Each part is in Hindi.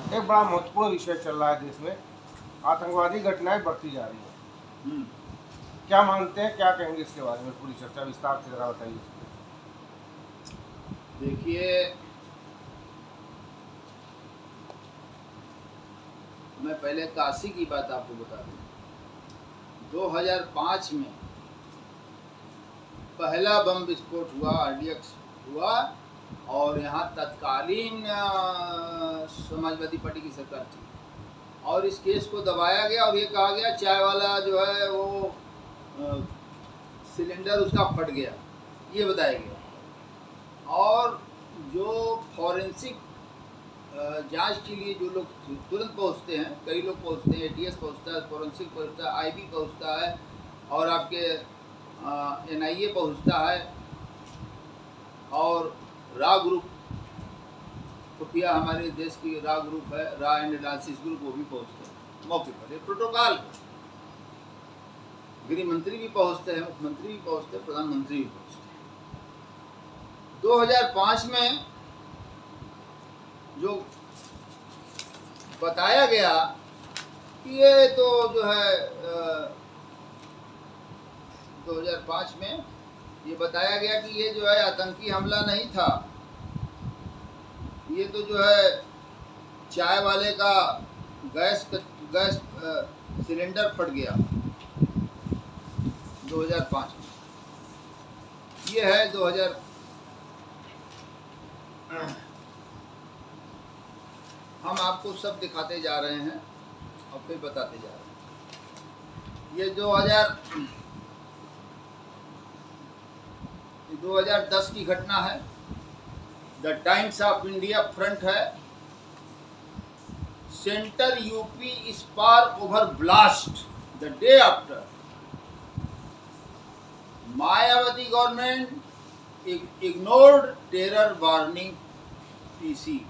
एक बड़ा महत्वपूर्ण विषय चल रहा है देश में, आतंकवादी घटनाएं बढ़ती जा रही हैं। क्या मानते हैं, क्या कहेंगे इसके बारे में? पूरी चर्चा विस्तार से जरा बताइए। देखिए, मैं पहले काशी की बात आपको बता दूं। 2005 में पहला बम विस्फोट हुआ, RDX हुआ, और यहाँ तत्कालीन समाजवादी पार्टी की सरकार थी, और इस केस को दबाया गया और ये कहा गया चाय वाला जो है वो सिलेंडर उसका फट गया, ये बताया गया। और जो फॉरेंसिक जांच के लिए जो लोग तुरंत पहुंचते हैं, कई लोग पहुंचते हैं, ATS पहुंचता है, फॉरेंसिक पहुंचता है, IB पहुंचता है, और आपके NIA पहुंचता है, और रा ग्रुप, खुफिया हमारे देश की रा ग्रुप है, रा एंड एनालिसिस ग्रुप, वो भी पहुंचते हैं मौके पर। ये प्रोटोकॉल, गृह मंत्री भी पहुंचते हैं, मुख्यमंत्री भी पहुंचते हैं, प्रधानमंत्री भी पहुंचते हैं। 2005 में जो बताया गया कि ये तो जो है 2005 में ये बताया गया कि ये जो है आतंकी हमला नहीं था, ये तो जो है चाय वाले का गैस सिलेंडर फट गया 2005 में। ये है 2000, हम आपको सब दिखाते जा रहे हैं और फिर बताते जा रहे हैं। ये 2010 की घटना है। The Times of India front है, centre UP spar over blast the day after, Mayawati government ignored terror warning PC।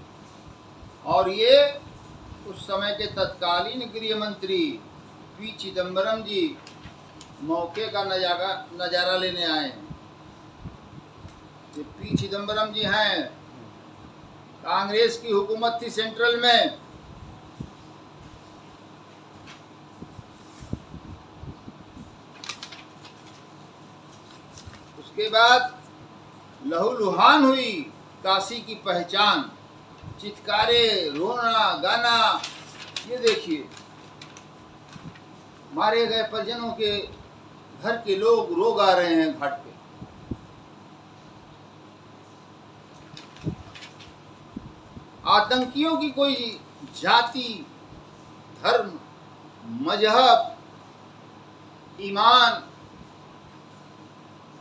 और ये उस समय के तत्कालीन गृह मंत्री P चिदम्बरम जी मौके का नज़ारा लेने आए हैं। ये P चिदम्बरम जी हैं, कांग्रेस की हुकूमत थी सेंट्रल में, उसके बाद लहूलुहान हुई काशी की पहचान, चित्कारे, रोना गाना। ये देखिए, मारे गए परिजनों के घर के लोग रो गा रहे हैं घाट पे। आतंकियों की कोई जाति, धर्म, मजहब, ईमान,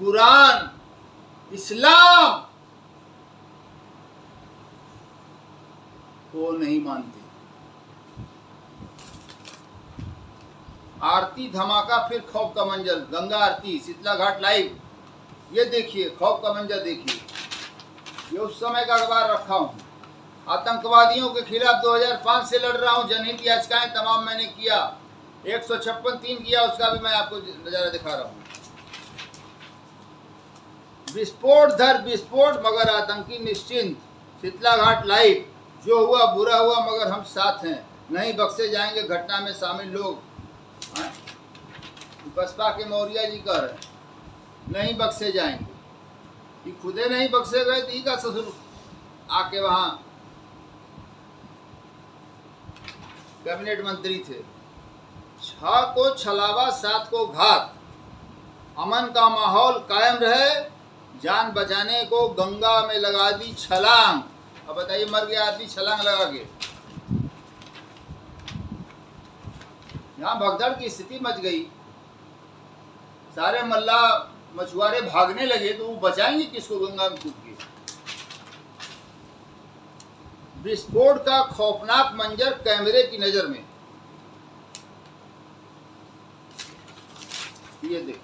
कुरान, इस्लाम को नहीं मानते। आरती धमाका, फिर खौफ का मंजर, गंगा आरती, शीतला घाट लाइव। ये देखिए, खौफ का मंजर देखिए। ये उस समय का अखबार रखा हूँ। आतंकवादियों के खिलाफ 2005 से लड़ रहा हूँ, जनहित याचिकाएं तमाम मैंने किया, 156(3) किया, उसका भी मैं आपको नजारा दिखा रहा हूँ। विस्फोट धर विस्फोट मगर आतंकी निश्चिंत, शीतला घाट लाइव। जो हुआ बुरा हुआ मगर हम साथ हैं, नहीं बख्शे जाएंगे घटना में शामिल लोग। बसपा के मौर्या जी कह रहे हैं नहीं बख्शे जाएंगे, कि खुदे नहीं बख्शे गए तो का ससुर आके वहां कैबिनेट मंत्री थे। 6 को छलावा, 7 को घात, अमन का माहौल कायम रहे, जान बचाने को गंगा में लगा दी छलांग। अब बताइए, मर गया आदमी छलांग लगा के। यहाँ भगदड़ की स्थिति मच गई, सारे मल्ला मछुआरे भागने लगे, तो वो बचाएंगे किसको गंगा में कूद के? विस्फोट का खौफनाक मंजर कैमरे की नजर में। ये देखिए,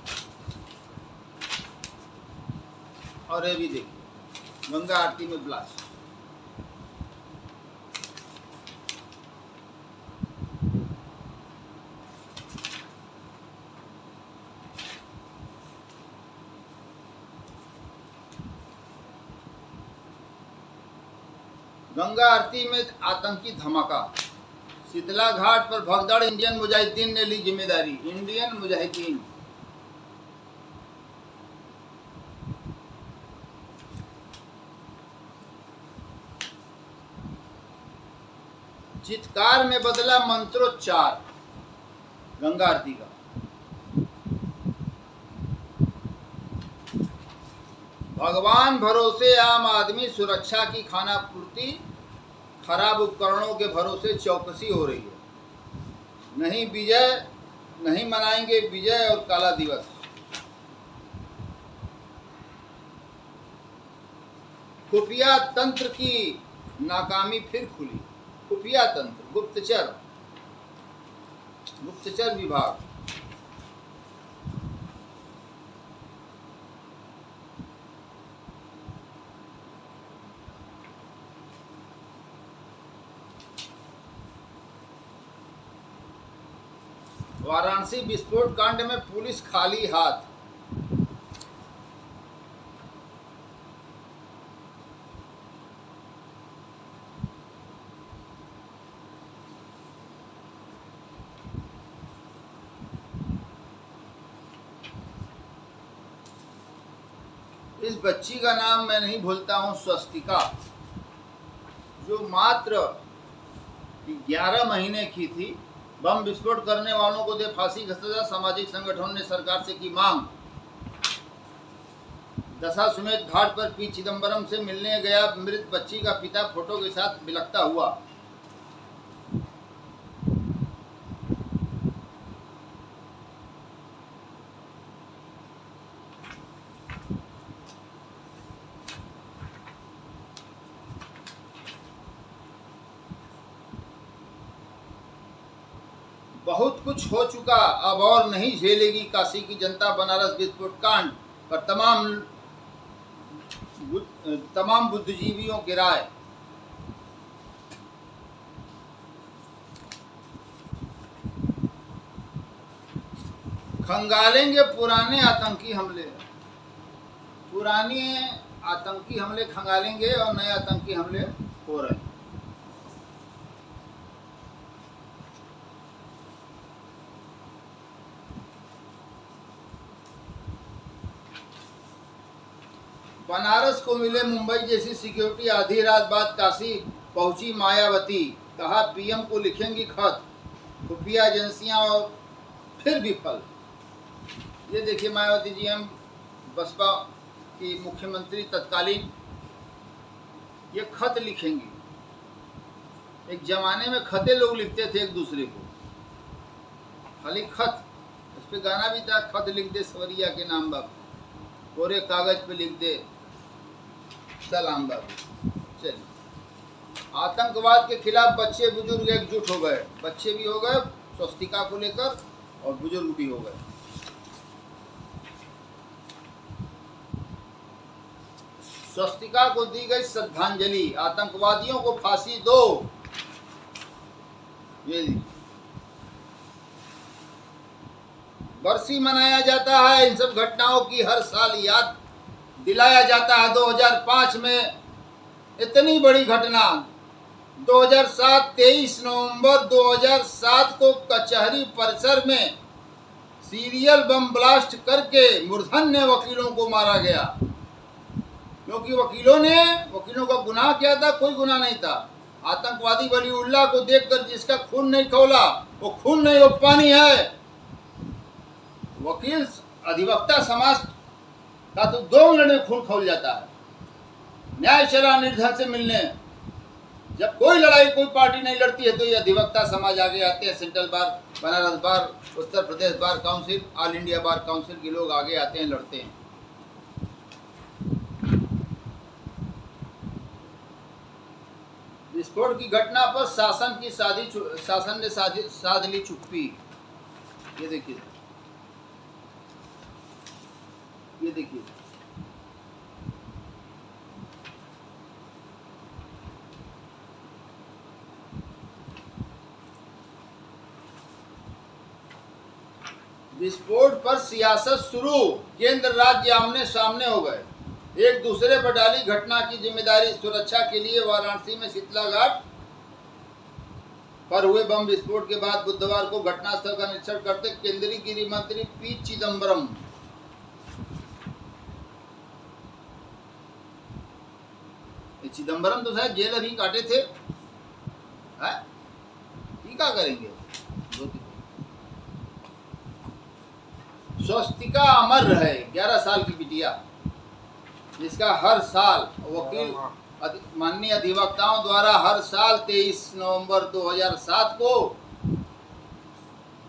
और ये भी देखिए, गंगा आरती में ब्लास्ट। गंगा आरती में आतंकी धमाका। शीतला घाट पर भगदड़, इंडियन मुजाहिदीन ने ली जिम्मेदारी। इंडियन मुजाहिदीन चित्कार में बदला मंत्रोच्चार गंगा आरती का। भगवान भरोसे आम आदमी सुरक्षा की खाना पूर्ति, खराब उपकरणों के भरोसे चौकसी हो रही है। नहीं मनाएंगे विजय और काला दिवस। खुफिया तंत्र की नाकामी फिर खुली। खुफिया तंत्र, गुप्तचर विभाग। वाराणसी विस्फोट कांड में पुलिस खाली हाथ। इस बच्ची का नाम मैं नहीं भूलता हूं, स्वस्तिका, जो मात्र 11 महीने की थी। बम विस्फोट करने वालों को दे फांसी की सजा। सामाजिक संगठनों ने सरकार से की मांग। दशाश्वमेध घाट पर पी चिदम्बरम से मिलने गया मृत बच्ची का पिता फोटो के साथ बिलखता हुआ। बहुत कुछ हो चुका, अब और नहीं झेलेगी काशी की जनता। बनारस विस्फोट कांड पर तमाम बुद्धिजीवियों की राय। खंगालेंगे पुराने आतंकी हमले। पुराने आतंकी हमले खंगालेंगे और नए आतंकी हमले हो रहे हैं। बनारस को मिले मुंबई जैसी सिक्योरिटी। आधी रात बाद काशी पहुंची मायावती। कहा पीएम को लिखेंगी खत। खुफिया एजेंसियां और फिर विफल। ये देखिए मायावती जी हम बसपा की मुख्यमंत्री तत्कालीन, ये खत लिखेंगी। एक जमाने में खतें लोग लिखते थे एक दूसरे को, खाली खत। उस पर गाना भी था, खत लिख दे सवरिया के नाम बाबू, कोरे कागज पे लिख दे सलाम बाबू। चलिए, आतंकवाद के खिलाफ बच्चे बुजुर्ग एकजुट हो गए। बच्चे भी हो गए स्वस्तिका को लेकर और बुजुर्ग भी हो गए। स्वस्तिका को दी गई श्रद्धांजलि। आतंकवादियों को फांसी दो। ये बरसी मनाया जाता है। इन सब घटनाओं की हर साल याद दिलाया जाता है। 2005 में इतनी बड़ी घटना, 2007 23 नवंबर 2007 को कचहरी परिसर में सीरियल बम ब्लास्ट करके मूर्धन्य वकीलों को मारा गया। क्योंकि वकीलों का गुनाह क्या था? कोई गुनाह नहीं था। आतंकवादी वलीउल्लाह को देखकर जिसका खून नहीं खौला वो खून नहीं, वो पानी है। वकील अधिवक्ता समाज का तो 2 मिनट में खून खौल जाता है। न्याय चला निर्धन से मिलने। जब कोई लड़ाई कोई पार्टी नहीं लड़ती है तो ये अधिवक्ता समाज आगे आते हैं। Central bar, Banaras bar, Uttar Pradesh bar council, all India bar council के लोग आगे आते हैं, लड़ते हैं। विस्फोट की घटना पर शासन ने साध ली चुप्पी। ये देखिए, ये देखिए, विस्फोट पर सियासत शुरू। केंद्र राज्य आमने सामने हो गए। एक दूसरे पर डाली घटना की जिम्मेदारी। सुरक्षा के लिए वाराणसी में शीतला घाट पर हुए बम विस्फोट के बाद बुधवार को घटनास्थल का निरीक्षण करते केंद्रीय गृह मंत्री पी चिदम्बरम तो शायद जेल अभी काटे थे, क्या करेंगे। स्वस्तिका अमर रहे 11 साल की बिटिया, जिसका हर साल वकील माननीय अधिवक्ताओं द्वारा हर साल 23 नवंबर 2007 को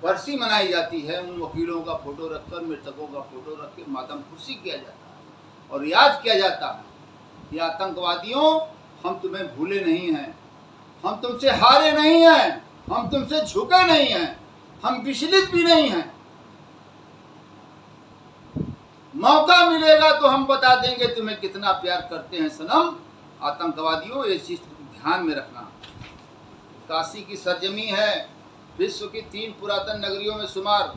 बरसी मनाई जाती है। उन वकीलों का फोटो रखकर, मृतकों का फोटो रख के मातम खुशी किया जाता है और याद किया जाता है कि आतंकवादियों, हम तुम्हें भूले नहीं हैं, हम तुमसे हारे नहीं हैं, हम तुमसे झुके नहीं हैं, हम विचलित भी नहीं हैं। मौका मिलेगा तो हम बता देंगे तुम्हें कितना प्यार करते हैं सनम। आतंकवादियों, ये चीज ध्यान में रखना। काशी की सरजमी है, विश्व की 3 पुरातन नगरियों में शुमार।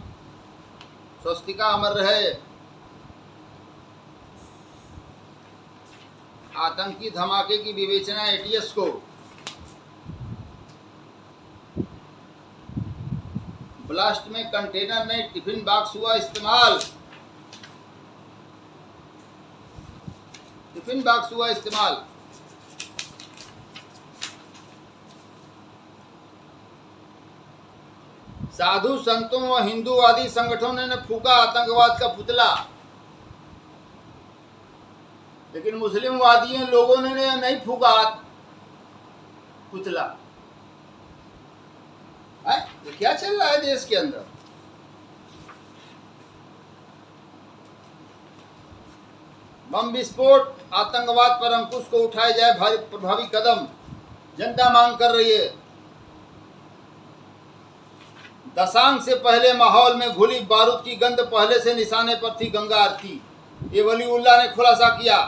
स्वस्तिका अमर रहे। आतंकी धमाके की विवेचना एटीएस को। ब्लास्ट में कंटेनर नहीं, टिफिन बॉक्स हुआ इस्तेमाल। टिफिन बॉक्स हुआ इस्तेमाल। साधु संतों व हिंदूवादी संगठनों ने फूका आतंकवाद का पुतला, लेकिन मुस्लिमवादियों लोगों ने नहीं फूका पुतला। ये क्या चल रहा है देश के अंदर। बम विस्फोट, आतंकवाद पर अंकुश को उठाए जाए भारी प्रभावी कदम, जनता मांग कर रही है। दशांग से पहले माहौल में घुली बारूद की गंध पहले से निशाने पर थी गंगा आरती, ये वलीउल्लाह ने खुलासा किया।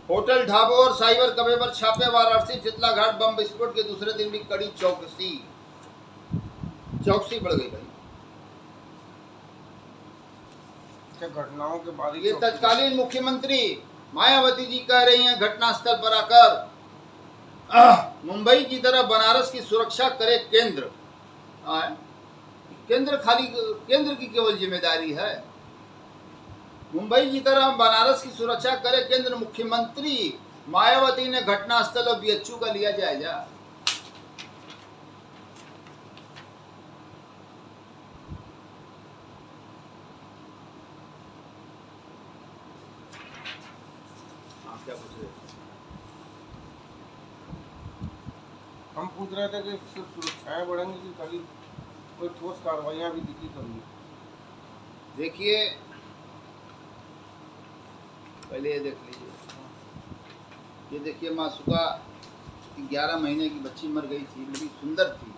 होटल, ढाबों और साइबर कफे पर छापे। वाराणसी शीतला घाट बम विस्फोट के दूसरे दिन भी कड़ी चौकसी बढ़ गई भाई। घटनाओं के बाद ये तत्कालीन मुख्यमंत्री मायावती जी कह रही हैं घटनास्थल पर आकर, मुंबई की तरह बनारस की सुरक्षा करे केंद्र। केंद्र की केवल जिम्मेदारी है। मुंबई की तरह बनारस की सुरक्षा करे केंद्र। मुख्यमंत्री मायावती ने घटनास्थल और बीएचयू का लिया जायजा। क्या पूछ रहे? हम पूछ रहे थे कि सिर्फ सुरक्षाएं बढ़ेंगी कि कभी कोई ठोस कार्रवाइयां भी दिखी करेंगी। देखिए, पहले ये देख लीजिए, ये देखिए मासूका 11 महीने की बच्ची मर गई थी, बड़ी सुंदर थी,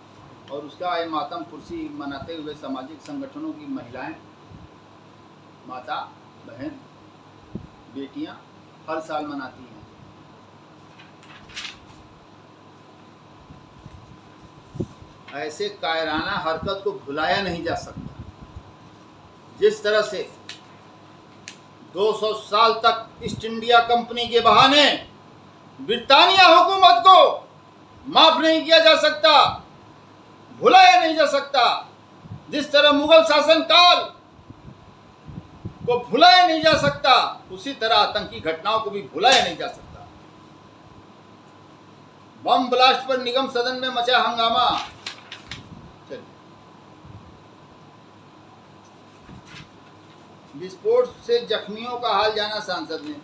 और उसका ये मातम खुशी मनाते हुए सामाजिक संगठनों की महिलाएं, माता, बहन, बेटियां हर साल मनाती हैं। ऐसे कायराना हरकत को भुलाया नहीं जा सकता। जिस तरह से 200 साल तक ईस्ट इंडिया कंपनी के बहाने ब्रिटानिया हुकूमत को माफ नहीं किया जा सकता, भुलाया नहीं जा सकता, जिस तरह मुगल शासन काल को भुलाया नहीं जा सकता, उसी तरह आतंकी घटनाओं को भी भुलाया नहीं जा सकता। बम ब्लास्ट पर निगम सदन में मचा हंगामा। विस्फोट से जख्मियों का हाल जाना सांसद ने।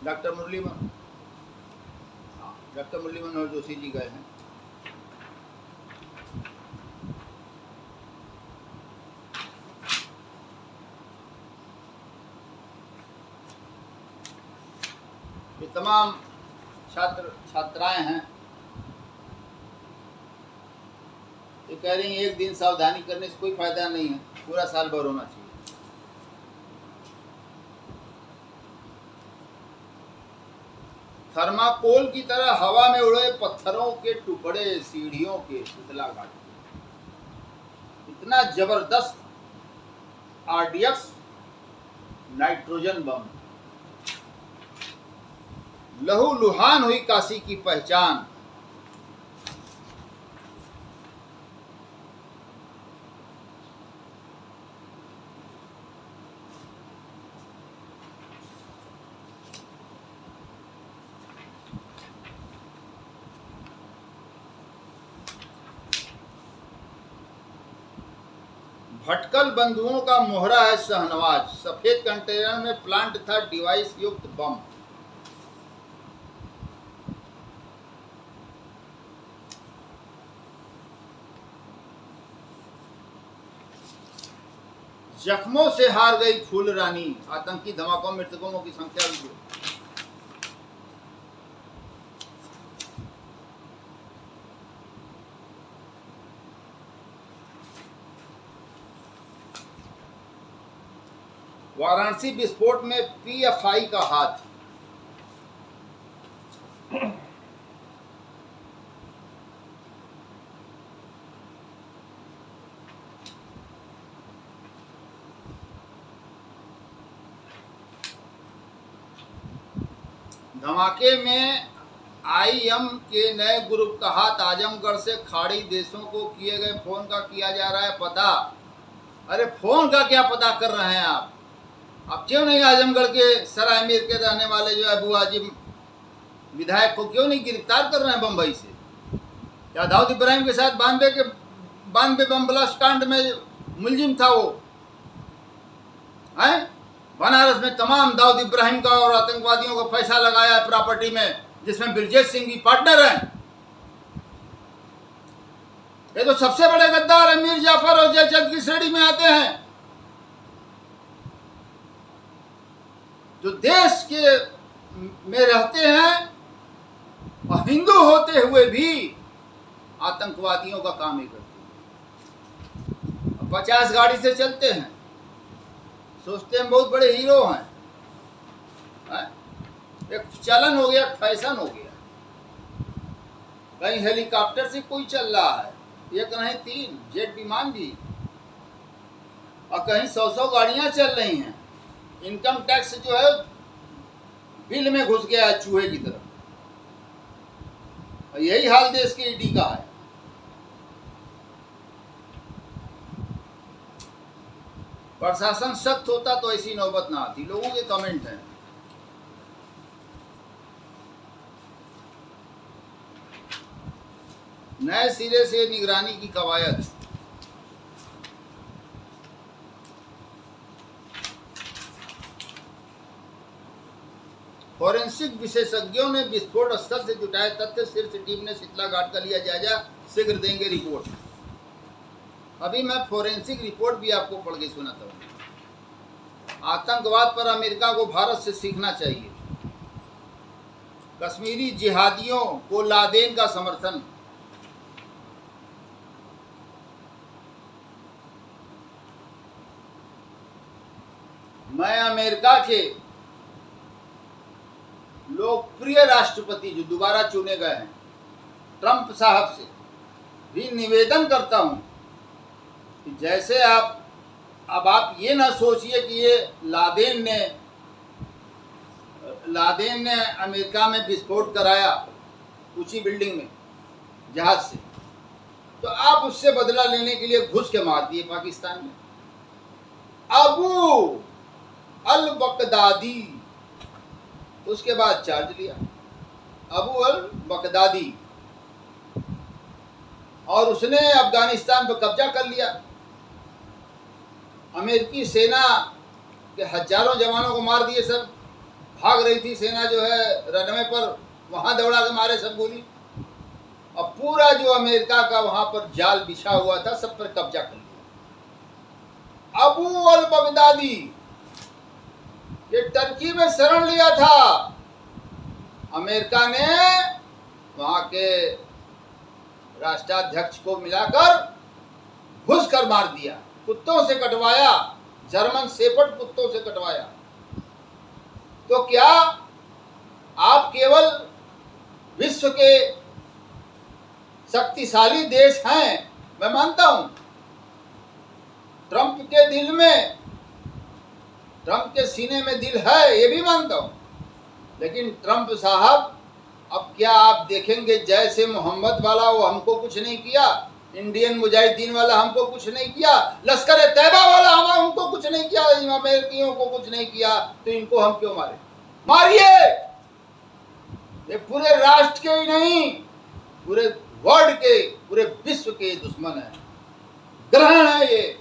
डॉक्टर मुरली मनोहर जोशी जी गए हैं। ये तमाम छात्र छात्राएं हैं, ये कह रही हैं एक दिन सावधानी करने से कोई फायदा नहीं है, पूरा साल भर होना चाहिए। थर्माकोल की तरह हवा में उड़े पत्थरों के टुकड़े सीढ़ियों के शीतला घाट। इतना इतना जबरदस्त आरडीएक्स नाइट्रोजन बम, लहूलुहान हुई काशी की पहचान। भटकल बंधुओं का मोहरा है शहनवाज, सफेद कंटेनर में प्लांट था डिवाइस युक्त बम। जख्मों से हार गई फूल रानी, आतंकी धमाकों में मृतकों की संख्या भी बढ़ी। वाराणसी विस्फोट में पीएफआई का हाथ, धमाके में आईएम के नए ग्रुप का हाथ, आजमगढ़ से खाड़ी देशों को किए गए फोन का किया जा रहा है पता। अरे फोन का क्या पता कर रहे हैं आप क्यों नहीं आजमगढ़ के सराय मीर के रहने वाले जो है बुआ जी विधायक को क्यों नहीं गिरफ्तार कर रहे हैं बम्बई से? क्या दाऊद इब्राहिम के साथ 92 बम ब्लास्ट कांड में मुलजिम था वो है? बनारस में तमाम दाऊद इब्राहिम का और आतंकवादियों का पैसा लगाया है प्रॉपर्टी में, जिसमें ब्रजेश सिंह भी पार्टनर है। ये तो सबसे बड़े गद्दार है, मीर जाफर और जयचंद की श्रेणी में आते हैं, जो देश के में रहते हैं और हिंदू होते हुए भी आतंकवादियों का काम ही करते हैं। 50 गाड़ी से चलते हैं, सोचते हैं बहुत बड़े हीरो हैं। एक चलन हो गया, फैशन हो गया। कहीं हेलीकॉप्टर से कोई चल रहा है, एक नहीं 3 जेट विमान भी, और कहीं 100 गाड़ियां चल रही हैं। इनकम टैक्स जो है बिल में घुस गया है चूहे की तरह। यही हाल देश के ईडी का है। प्रशासन सख्त होता तो ऐसी नौबत ना आती। लोगों के कमेंट हैं। नए सिरे से निगरानी की कवायद, फॉरेंसिक विशेषज्ञों ने विस्फोट स्थल से जुटाए तथ्य, शीर्ष टीम ने शीतला घाट का लिया जायजा, शीघ्र देंगे रिपोर्ट। अभी मैं फॉरेंसिक रिपोर्ट भी आपको पढ़ के सुनाता हूँ। आतंकवाद पर अमेरिका को भारत से सीखना चाहिए। कश्मीरी जिहादियों को लादेन का समर्थन, मैं अमेरिका के लोकप्रिय राष्ट्रपति जो दोबारा चुने गए हैं ट्रंप साहब से भी निवेदन करता हूं कि जैसे आप ये ना सोचिए कि ये लादेन ने अमेरिका में विस्फोट कराया ऊंची बिल्डिंग में जहाज से, तो आप उससे बदला लेने के लिए घुस के मार दिए पाकिस्तान में। अबू अल बगदादी, उसके बाद चार्ज लिया अबू अल बगदादी, और उसने अफगानिस्तान पर कब्जा कर लिया। अमेरिकी सेना के हजारों जवानों को मार दिए, सब भाग रही थी सेना जो है रनवे पर, वहां दौड़ा के मारे सब गोली, और पूरा जो अमेरिका का वहां पर जाल बिछा हुआ था सब पर कब्जा कर लिया। अबू अल बगदादी ये टर्की में शरण लिया था, अमेरिका ने वहां के राष्ट्राध्यक्ष को मिलाकर घुस कर मार दिया, कुत्तों से कटवाया, जर्मन शेपर्ड कुत्तों से कटवाया। तो क्या आप केवल विश्व के शक्तिशाली देश हैं, मैं मानता हूं, ट्रंप के दिल में, ट्रंप के सीने में दिल है, ये भी मानता हूं, लेकिन ट्रंप साहब अब क्या आप देखेंगे, जैसे मोहम्मद वाला वो हमको कुछ नहीं किया, इंडियन मुजाहिदीन वाला हमको कुछ नहीं किया, लश्कर तैयबा वाला हमको कुछ नहीं किया, अमेरिकियों को कुछ नहीं किया, तो इनको हम क्यों मारे? मारिए। ये पूरे राष्ट्र के ही नहीं, पूरे वर्ल्ड के, पूरे विश्व के दुश्मन है, ग्रहण है ये।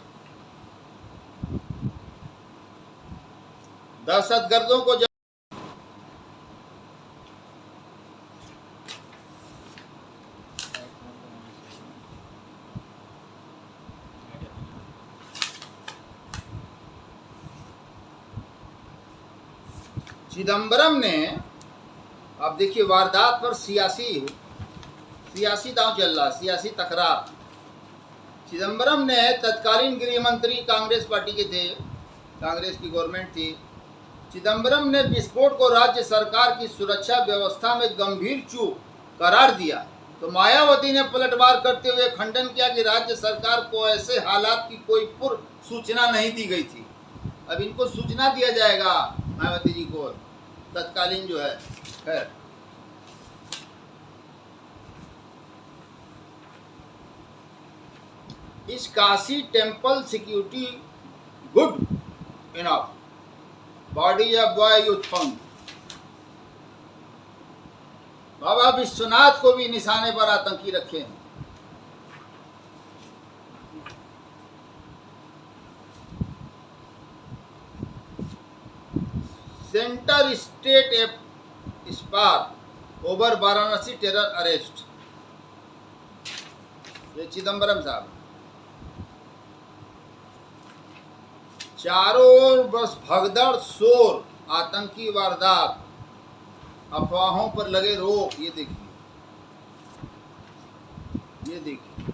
दहशतगर्दों को चिदम्बरम ने, आप देखिए वारदात पर सियासी दांव चल रहा, सियासी तकरार। चिदम्बरम ने, तत्कालीन गृह मंत्री कांग्रेस पार्टी के थे, कांग्रेस की गवर्नमेंट थी, चिदम्बरम ने विस्फोट को राज्य सरकार की सुरक्षा व्यवस्था में गंभीर चूक करार दिया। तो मायावती ने पलटवार करते हुए खंडन किया कि राज्य सरकार को ऐसे हालात की कोई पूर्व सूचना नहीं दी गई थी। अब इनको सूचना दिया जाएगा मायावती जी को, तत्कालीन जो है। खैर, इस Kashi temple security good enough, body of boy youth fund, Baba Vishwanath को भी निशाने पर आतंकी रखे हैं। Centre state spar over Varanasi terror arrest, ये चिदम्बरम साहब। चारों ओर बस भगदड़ शोर, आतंकी वारदात, अफवाहों पर लगे रोक। ये देखिए, ये देखिए,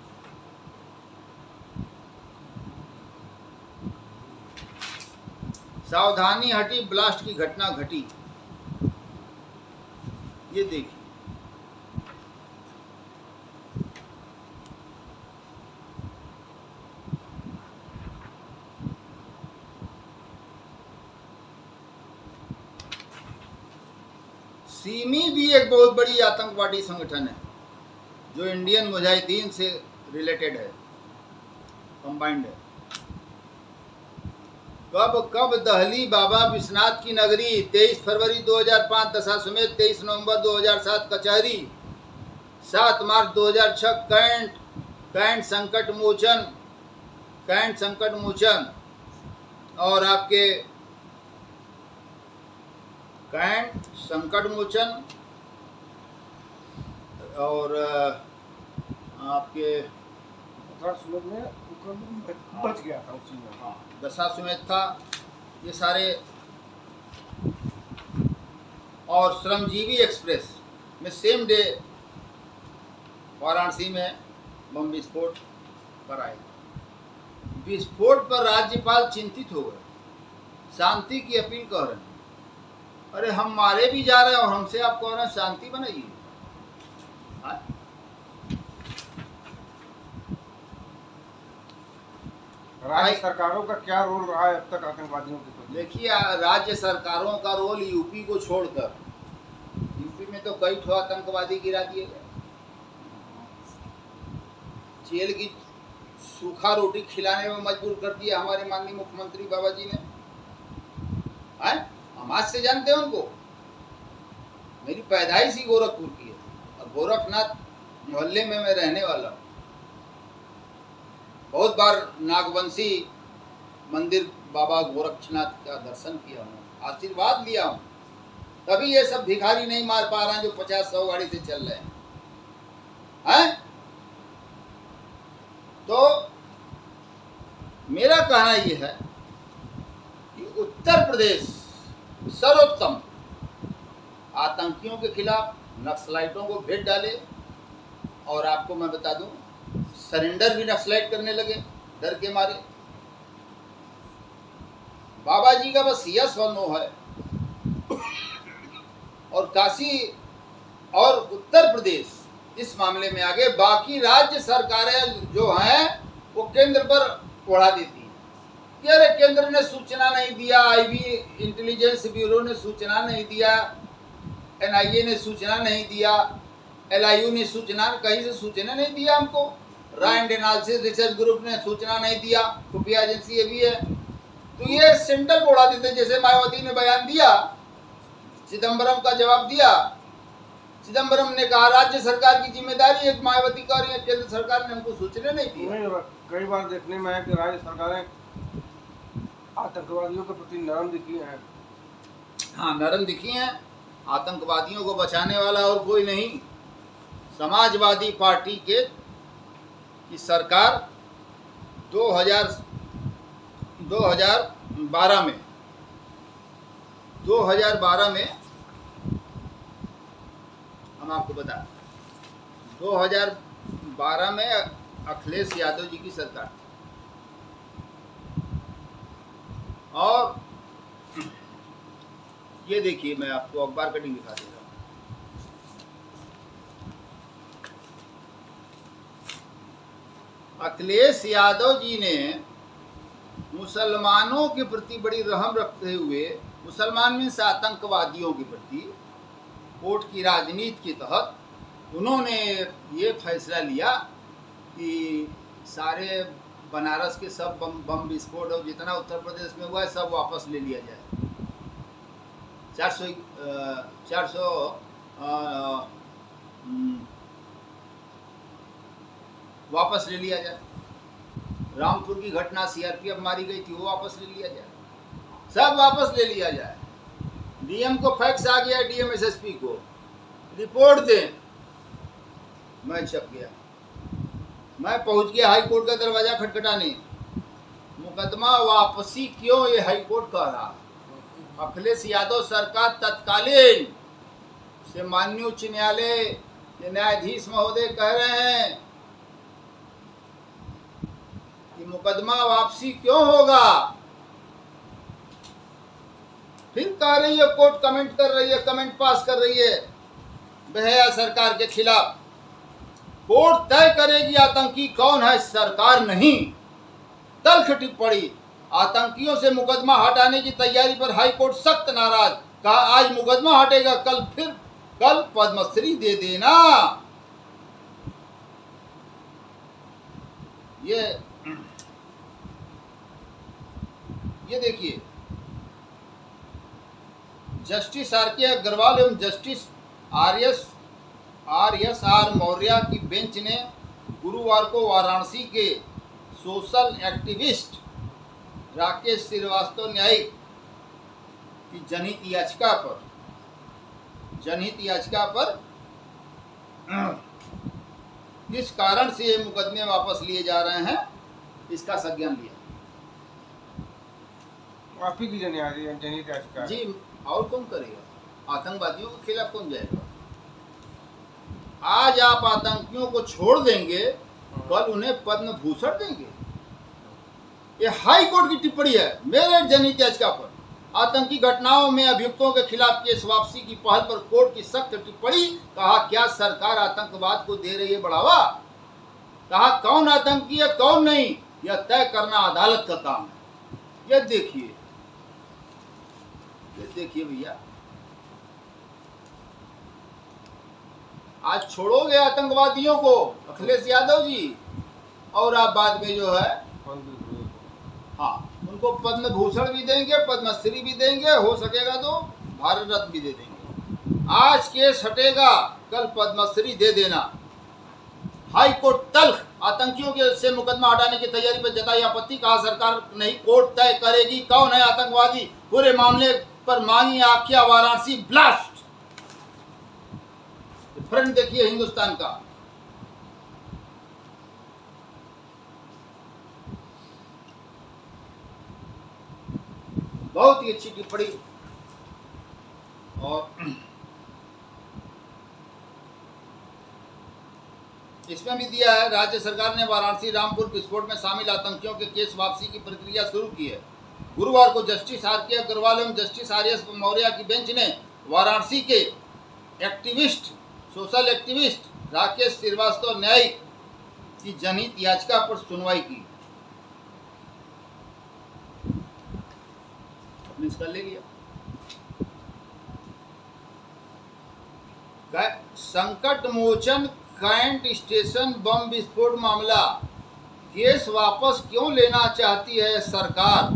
सावधानी हटी, ब्लास्ट की घटना घटी। ये देखिए, सिमी भी एक बहुत बड़ी आतंकवादी संगठन है जो इंडियन मुजाहिदीन से रिलेटेड है, कंबाइंड है। कब दहली बाबा विश्वनाथ की नगरी, 23 फरवरी 2005 दशाश्वमेध, 23 नवंबर 2007 कचहरी, 7 मार्च 2006 कैंट संकट मोचन, और आपके कैंट संकट मोचन, और आपके बच गया था उसी में। हाँ, दशाश्वमेध था, ये सारे। और श्रमजीवी एक्सप्रेस में सेम डे वाराणसी में बम विस्फोट पर आए। विस्फोट पर राज्यपाल चिंतित हो गए, शांति की अपील कर रहे हैं। अरे हम मारे भी जा रहे हैं और हमसे आप कह रहे हैं शांति बनाइए। राज्य सरकारों का क्या रोल रहा है अब तक आतंकवादियों के प्रति? देखिए, राज्य सरकारों का रोल, यूपी को छोड़कर, यूपी में तो कई ठो आतंकवादी गिरा दिए गए। जेल की सूखा रोटी खिलाने में मजबूर कर दिया हमारे माननीय मुख्यमंत्री बाबा जी ने। हम आज से जानते हैं उनको। मेरी पैदाइश ही गोरखपुर की है और गोरखनाथ मोहल्ले में मैं रहने वाला हूँ। बहुत बार नागवंशी मंदिर बाबा गोरक्षनाथ का दर्शन किया हूँ, आशीर्वाद लिया हूँ। तभी ये सब भिखारी नहीं मार पा रहे हैं जो 50-100 गाड़ी से चल रहे हैं। तो मेरा कहना ये है कि उत्तर प्रदेश सर्वोत्तम, आतंकियों के खिलाफ नक्सलाइटों को भेज डाले। और आपको मैं बता दूं, सरेंडर भी नक्सलाइट करने लगे डर के मारे। बाबा जी का बस यस और नो है। और काशी और उत्तर प्रदेश इस मामले में आगे, बाकी राज्य सरकारें जो हैं वो केंद्र पर ओढ़ा देती हैं। कि अरे केंद्र ने सूचना नहीं दिया, आईबी इंटेलिजेंस ब्यूरो ने सूचना नहीं दिया, एनआईए ने सूचना नहीं दिया, एलआईयू ने सूचना, कहीं से सूचना नहीं दिया हमको, रैंड एनालिसिस रिसर्च ग्रुप ने सूचना नहीं दिया, खुफिया एजेंसी ये भी है। तो ये सेंट्रल को उड़ा देते, जैसे मायावती ने बयान दिया, चिदम्बरम का जवाब दिया। चिदम्बरम ने कहा राज्य सरकार की जिम्मेदारी है, मायावती कह रही है केंद्र सरकार ने हमको सूचना नहीं दी। कई बार देखने में आया कि राज्य सरकारें आतंकवादियों के प्रति नरम दिखी हैं। हाँ, नरम दिखी हैं। आतंकवादियों को बचाने वाला और कोई नहीं, समाजवादी पार्टी की सरकार 2012 में हम आपको बता, 2012 में अखिलेश यादव जी की सरकार थी। और ये देखिए, मैं आपको अखबार कटिंग दिखा दे रहा हूँ। अखिलेश यादव जी ने मुसलमानों के प्रति बड़ी रहम रखते हुए, मुसलमान मीन्स आतंकवादियों के प्रति, कोर्ट की राजनीति के तहत उन्होंने ये फैसला लिया कि सारे बनारस के सब बम विस्फोट और जितना उत्तर प्रदेश में हुआ है सब वापस ले लिया जाए। 400 वापस ले लिया जाए। रामपुर की घटना सीआरपीएफ मारी गई थी, वो वापस ले लिया जाए, सब वापस ले लिया जाए। डीएम को फैक्स आ गया, डीएम एसएसपी को रिपोर्ट दें। मैं छप गया, मैं पहुंच गया हाई कोर्ट का दरवाजा खटखटाने। मुकदमा वापसी क्यों, ये हाई कोर्ट कह रहा। अखिलेश यादव सरकार तत्कालीन से माननीय उच्च न्यायालय के न्यायाधीश महोदय कह रहे हैं कि मुकदमा वापसी क्यों होगा। फिर कह रही है कोर्ट, कमेंट कर रही है, कमेंट पास कर रही है बेहया सरकार के खिलाफ। कोर्ट तय करेगी आतंकी कौन है, सरकार नहीं। तल्ख टिप्पणी, आतंकियों से मुकदमा हटाने की तैयारी पर हाईकोर्ट सख्त नाराज। कहा आज मुकदमा हटेगा, कल पद्मश्री दे देना। ये देखिए, जस्टिस आर.के. अग्रवाल एवं जस्टिस आर.एस.आर. मौर्य की बेंच ने गुरुवार को वाराणसी के सोशल एक्टिविस्ट राकेश श्रीवास्तव न्यायिक की जनहित याचिका पर किस कारण से ये मुकदमे वापस लिए जा रहे हैं, इसका संज्ञान लिया। आप ही की जनहित याचिका जी, और कौन करेगा? आतंकवादियों के खिलाफ कौन जाएगा? आज आप आतंकियों को छोड़ देंगे, कल उन्हें पद्म भूषण देंगे। ये हाई कोर्ट की टिप्पणी है मेरे जनहित याचिका पर। आतंकी घटनाओं में अभियुक्तों के खिलाफ केस वापसी की पहल पर कोर्ट की सख्त टिप्पणी। कहा क्या सरकार आतंकवाद को दे रही है बढ़ावा। कहा कौन आतंकी है कौन नहीं, यह तय करना अदालत का काम है। ये देखिए भैया, आज छोड़ोगे आतंकवादियों को अखिलेश यादव जी, और आप बाद में जो है हाँ उनको पद्म भूषण भी देंगे, पद्मश्री भी देंगे, हो सकेगा तो भारत रत्न भी दे देंगे। आज केस हटेगा, कल पद्मश्री दे देना। हाई कोर्ट तल्ख, आतंकियों के से मुकदमा हटाने की तैयारी पर जताई आपत्ति। कहा सरकार नहीं, कोर्ट तय करेगी कौन है आतंकवादी। पूरे मामले पर मांगी आख्या वाराणसी ब्लास्ट। फ्रंट देखिए हिंदुस्तान का, बहुत ही अच्छी टिप्पणी। और इसमें भी दिया है, राज्य सरकार ने वाराणसी रामपुर विस्फोट में शामिल आतंकियों के केस वापसी की प्रक्रिया शुरू की है। गुरुवार को जस्टिस आर.के. अग्रवाल एवं जस्टिस आर.एस. मौर्य की बेंच ने वाराणसी के सोशल एक्टिविस्ट राकेश श्रीवास्तव न्यायिक की जनहित याचिका पर सुनवाई की। पुलिस कर ले लिया। संकट मोचन कैंट स्टेशन बम विस्फोट मामला, केस वापस क्यों लेना चाहती है सरकार?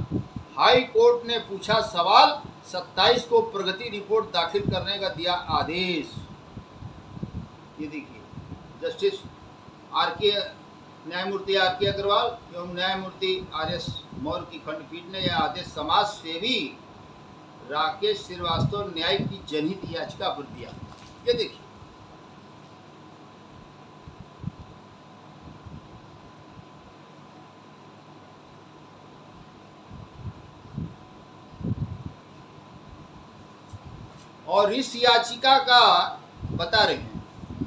हाई कोर्ट ने पूछा सवाल, 27 को प्रगति रिपोर्ट दाखिल करने का दिया आदेश। ये देखिए, जस्टिस न्यायमूर्ति आर के अग्रवाल एवं न्यायमूर्ति RS मौर्य की खंडपीठ ने यह आदेश समाज सेवी राकेश श्रीवास्तव न्यायिक की जनहित याचिका पर दिया। ये देखिए, और इस याचिका का बता रहे हैं,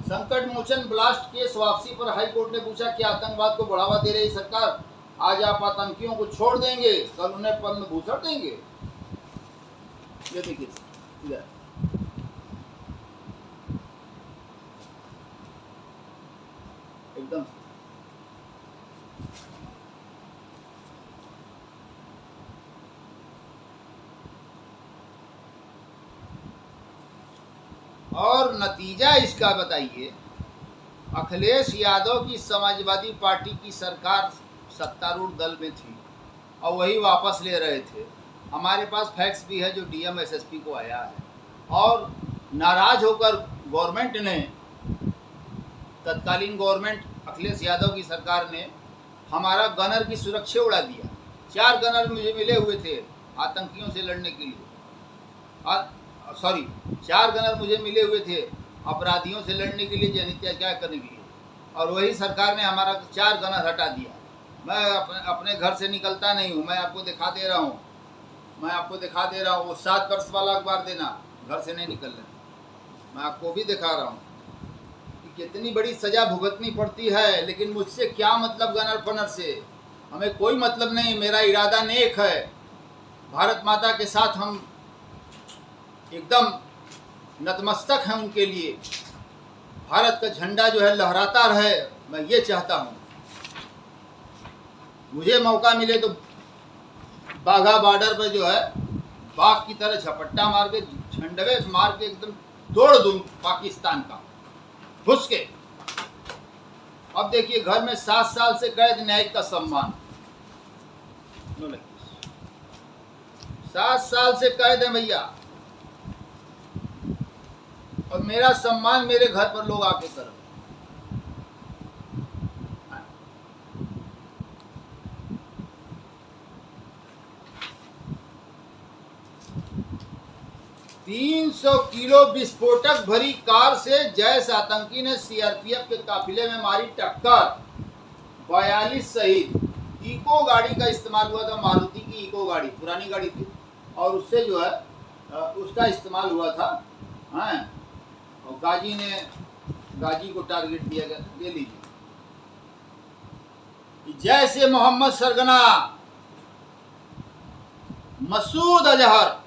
संकट मोचन ब्लास्ट केस वापसी पर हाई कोर्ट ने पूछा कि आतंकवाद को बढ़ावा दे रही सरकार, आज आप आतंकियों को छोड़ देंगे, कल उन्हें पद्म भूषण देंगे। ये देखिए इधर, एकदम और नतीजा इसका बताइए। अखिलेश यादव की समाजवादी पार्टी की सरकार सत्तारूढ़ दल में थी और वही वापस ले रहे थे। हमारे पास फैक्स भी है जो DM SSP को आया है, और नाराज होकर गवर्नमेंट ने, तत्कालीन गवर्नमेंट अखिलेश यादव की सरकार ने हमारा गनर की सुरक्षा उड़ा दिया। 4 गनर मुझे मिले हुए थे आतंकियों से लड़ने के लिए, 4 गनर मुझे मिले हुए थे अपराधियों से लड़ने के लिए, जनहित करने के लिए, और वही सरकार ने हमारा 4 गनर हटा दिया। मैं अपने घर से निकलता नहीं हूँ, मैं आपको दिखा दे रहा हूँ, वो 7 वर्ष वाला अखबार देना, घर से नहीं निकलना। मैं आपको भी दिखा रहा हूँ कि कितनी बड़ी सज़ा भुगतनी पड़ती है, लेकिन मुझसे क्या मतलब गनर फनर से, हमें कोई मतलब नहीं। मेरा इरादा नेक है, भारत माता के साथ हम एकदम नतमस्तक हैं उनके लिए। भारत का झंडा जो है लहराता रहे, मैं ये चाहता हूँ। मुझे मौका मिले तो बाघा बॉर्डर पर जो है बाघ की तरह झपट्टा मार के, झंडवे मार के एकदम तोड़ दूँ पाकिस्तान का, घुस के। अब देखिए, घर में 7 साल से कैद, न्यायिक का सम्मान। 7 साल से कैद है भैया, और मेरा सम्मान मेरे घर पर लोग आके कर रहे। 300 किलो विस्फोटक भरी कार से जैश आतंकी ने CRPF के काफिले में मारी टक्कर, 42 शहीद। इको गाड़ी का इस्तेमाल हुआ था, मारुति की इको गाड़ी, पुरानी गाड़ी थी, और उससे जो है उसका इस्तेमाल हुआ था। हाँ, और गाजी को टारगेट दिया गया। ले लीजिए, जैसे मोहम्मद सरगना मसूद अजहर,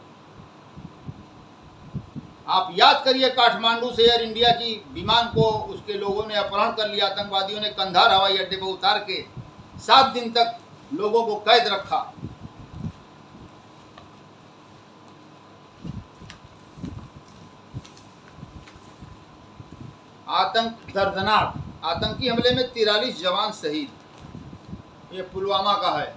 आप याद करिए, काठमांडू से एयर इंडिया की विमान को उसके लोगों ने अपहरण कर लिया, आतंकवादियों ने कंधार हवाई अड्डे पर उतार के 7 दिन तक लोगों को कैद रखा। दर्दनाक आतंकी हमले में 43 जवान शहीद। ये पुलवामा का है।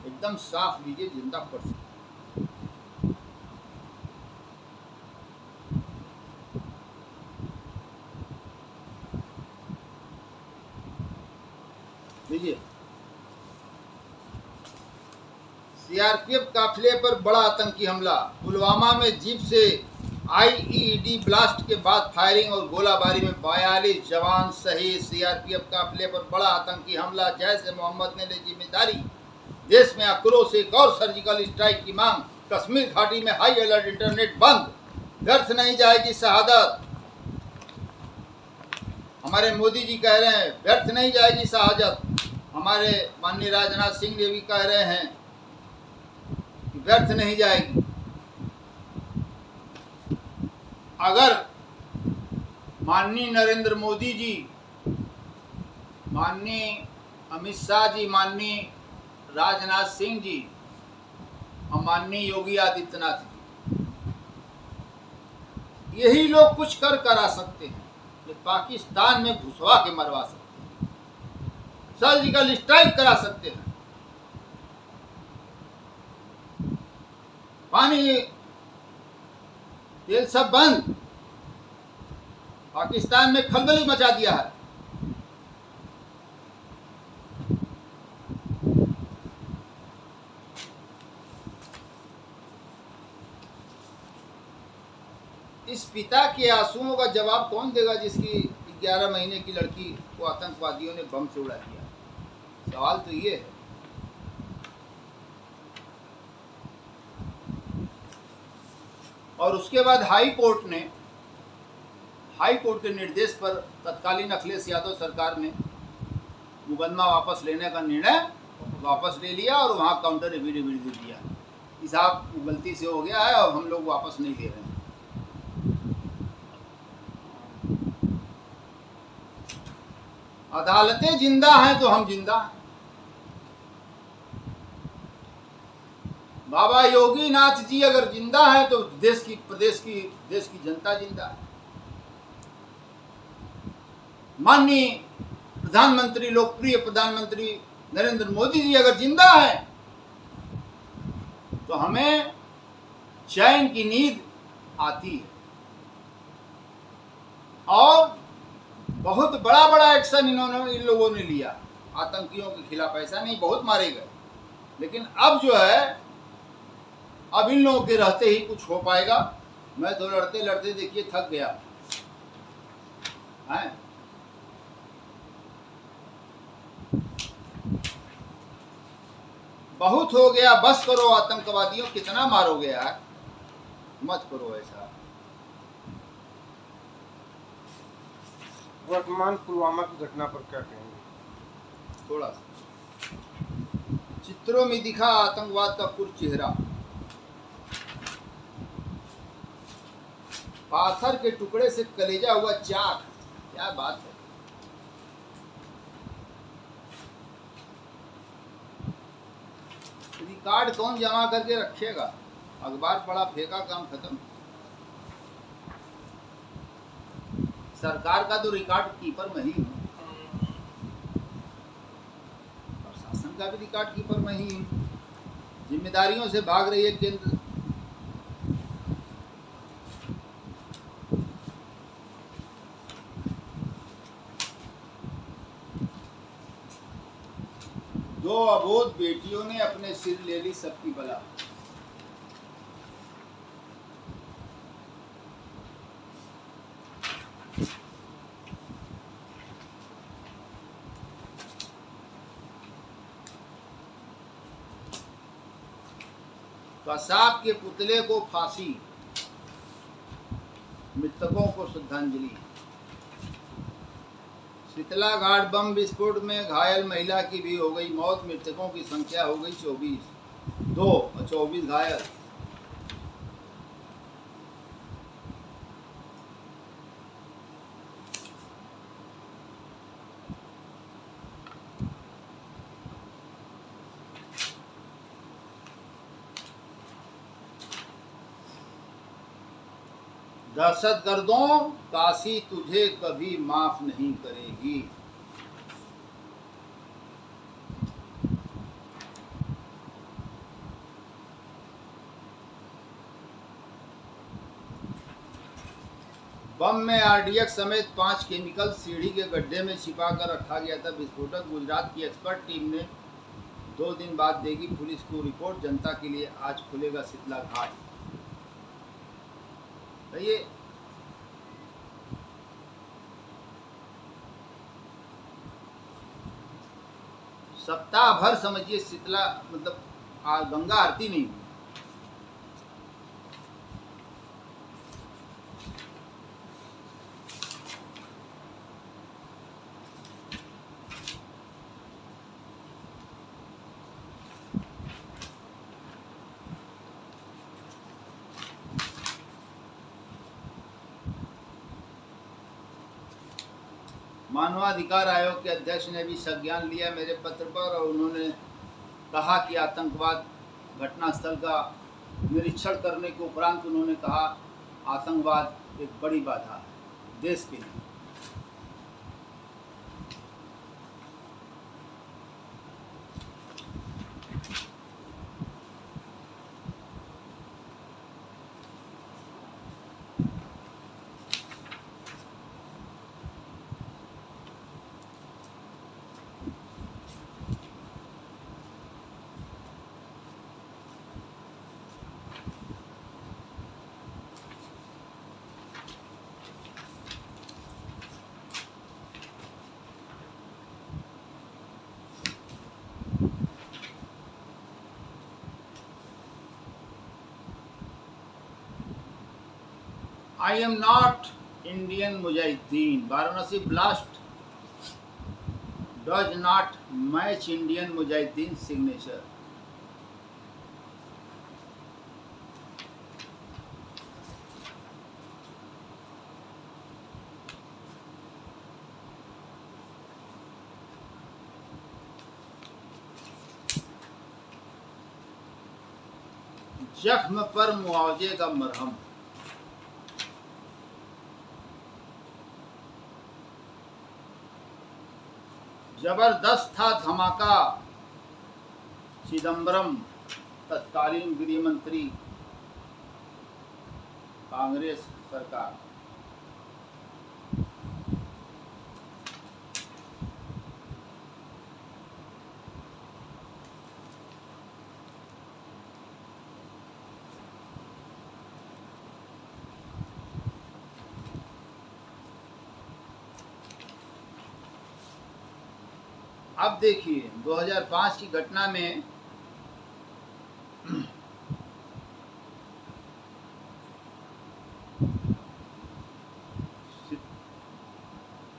एकदम साफ लीजिए, जिंदा पढ़ सकते। लीजिए, CRPF काफिले पर बड़ा आतंकी हमला। पुलवामा में जीप से IED ब्लास्ट के बाद फायरिंग और गोलाबारी में 42 जवान शहीद। CRPF काफिले पर बड़ा आतंकी हमला, जैश मोहम्मद ने ली जिम्मेदारी। देश में आक्रोश, एक और सर्जिकल स्ट्राइक की मांग। कश्मीर घाटी में हाई अलर्ट, इंटरनेट बंद। व्यर्थ नहीं जाएगी शहादत। हमारे मोदी जी कह रहे हैं व्यर्थ नहीं जाएगी शहादत। हमारे माननीय राजनाथ सिंह जी भी कह रहे हैं कि व्यर्थ नहीं जाएगी। अगर माननीय नरेंद्र मोदी जी, माननीय अमित शाह जी, माननीय राजनाथ सिंह जी और माननीय योगी आदित्यनाथ जी, यही लोग कुछ करा सकते हैं कि पाकिस्तान में घुसवा के मरवा सकते हैं, सर्जिकल स्ट्राइक करा सकते हैं। पानी तेल सब बंद, पाकिस्तान में खलबली मचा दिया है। इस पिता के आंसुओं का जवाब कौन देगा जिसकी 11 महीने की लड़की को आतंकवादियों ने बम से उड़ा दिया? सवाल तो ये है। और उसके बाद हाई कोर्ट के निर्देश पर तत्कालीन अखिलेश यादव सरकार ने मुकदमा वापस लेने का निर्णय वापस ले लिया और वहाँ काउंटर एफिडेविट दे दिया कि साहब गलती से हो गया है और हम लोग वापस नहीं ले रहे हैं। अदालतें जिंदा हैं तो हम जिंदा हैं। बाबा योगी नाथ जी अगर जिंदा है तो देश की जनता जिंदा है। माननीय प्रधानमंत्री, लोकप्रिय प्रधानमंत्री नरेंद्र मोदी जी अगर जिंदा है तो हमें चैन की नींद आती है। और बहुत बड़ा एक्शन इन लोगों ने लिया आतंकियों के खिलाफ। ऐसा नहीं बहुत मारे गए, लेकिन अब जो है, अब इन लोगों के रहते ही कुछ हो पाएगा। मैं तो लड़ते लड़ते देखिए थक गया है। बहुत हो गया, बस करो आतंकवादियों, कितना मारोगे यार, मत करो ऐसा। वर्तमान पुलवामा की घटना पर क्या कहेंगे? थोड़ा सा चित्रों में दिखा आतंकवाद का पूर्ण चेहरा। पाथर के टुकड़े से कलेजा हुआ चाक, क्या बात है। रिकॉर्ड कौन जमा करके रखेगा? अखबार पढ़ा फेंका, काम खत्म। सरकार का तो रिकॉर्ड कीपर मैं ही हूँ, प्रशासन का भी रिकॉर्ड कीपर मैं ही हूँ। जिम्मेदारियों से भाग रही है केंद्र। दो अबोध बेटियों ने अपने सिर ले ली सबकी बला। कसाब के पुतले को फांसी, मृतकों को श्रद्धांजलि। शीतला घाट बम विस्फोट में घायल महिला की भी हो गई मौत, मृतकों की संख्या हो गई 24, 2 और 24 घायल। दहशतगर्दों, काशी तुझे कभी माफ नहीं करेगी। बम में आरडीएक्स समेत 5 केमिकल सीढ़ी के गड्ढे में छिपा कर रखा गया था विस्फोटक। गुजरात की एक्सपर्ट टीम ने 2 दिन बाद देगी पुलिस को रिपोर्ट। जनता के लिए आज खुलेगा शीतला घाट। ये सप्ताह भर समझिए शीतला मतलब गंगा आरती नहीं हुई। मानवाधिकार आयोग के अध्यक्ष ने भी संज्ञान लिया मेरे पत्र पर और उन्होंने कहा कि आतंकवाद घटनास्थल का निरीक्षण करने के उपरांत उन्होंने कहा आतंकवाद एक बड़ी बाधा है देश के लिए। I am not Indian Mujahideen. Varanasi blast does not match Indian Mujahideen signature. जख्म पर मुआवजे का मरहम। जबरदस्त था धमाका, चिदम्बरम तत्कालीन गृह मंत्री, कांग्रेस सरकार। अब देखिए 2005 की घटना में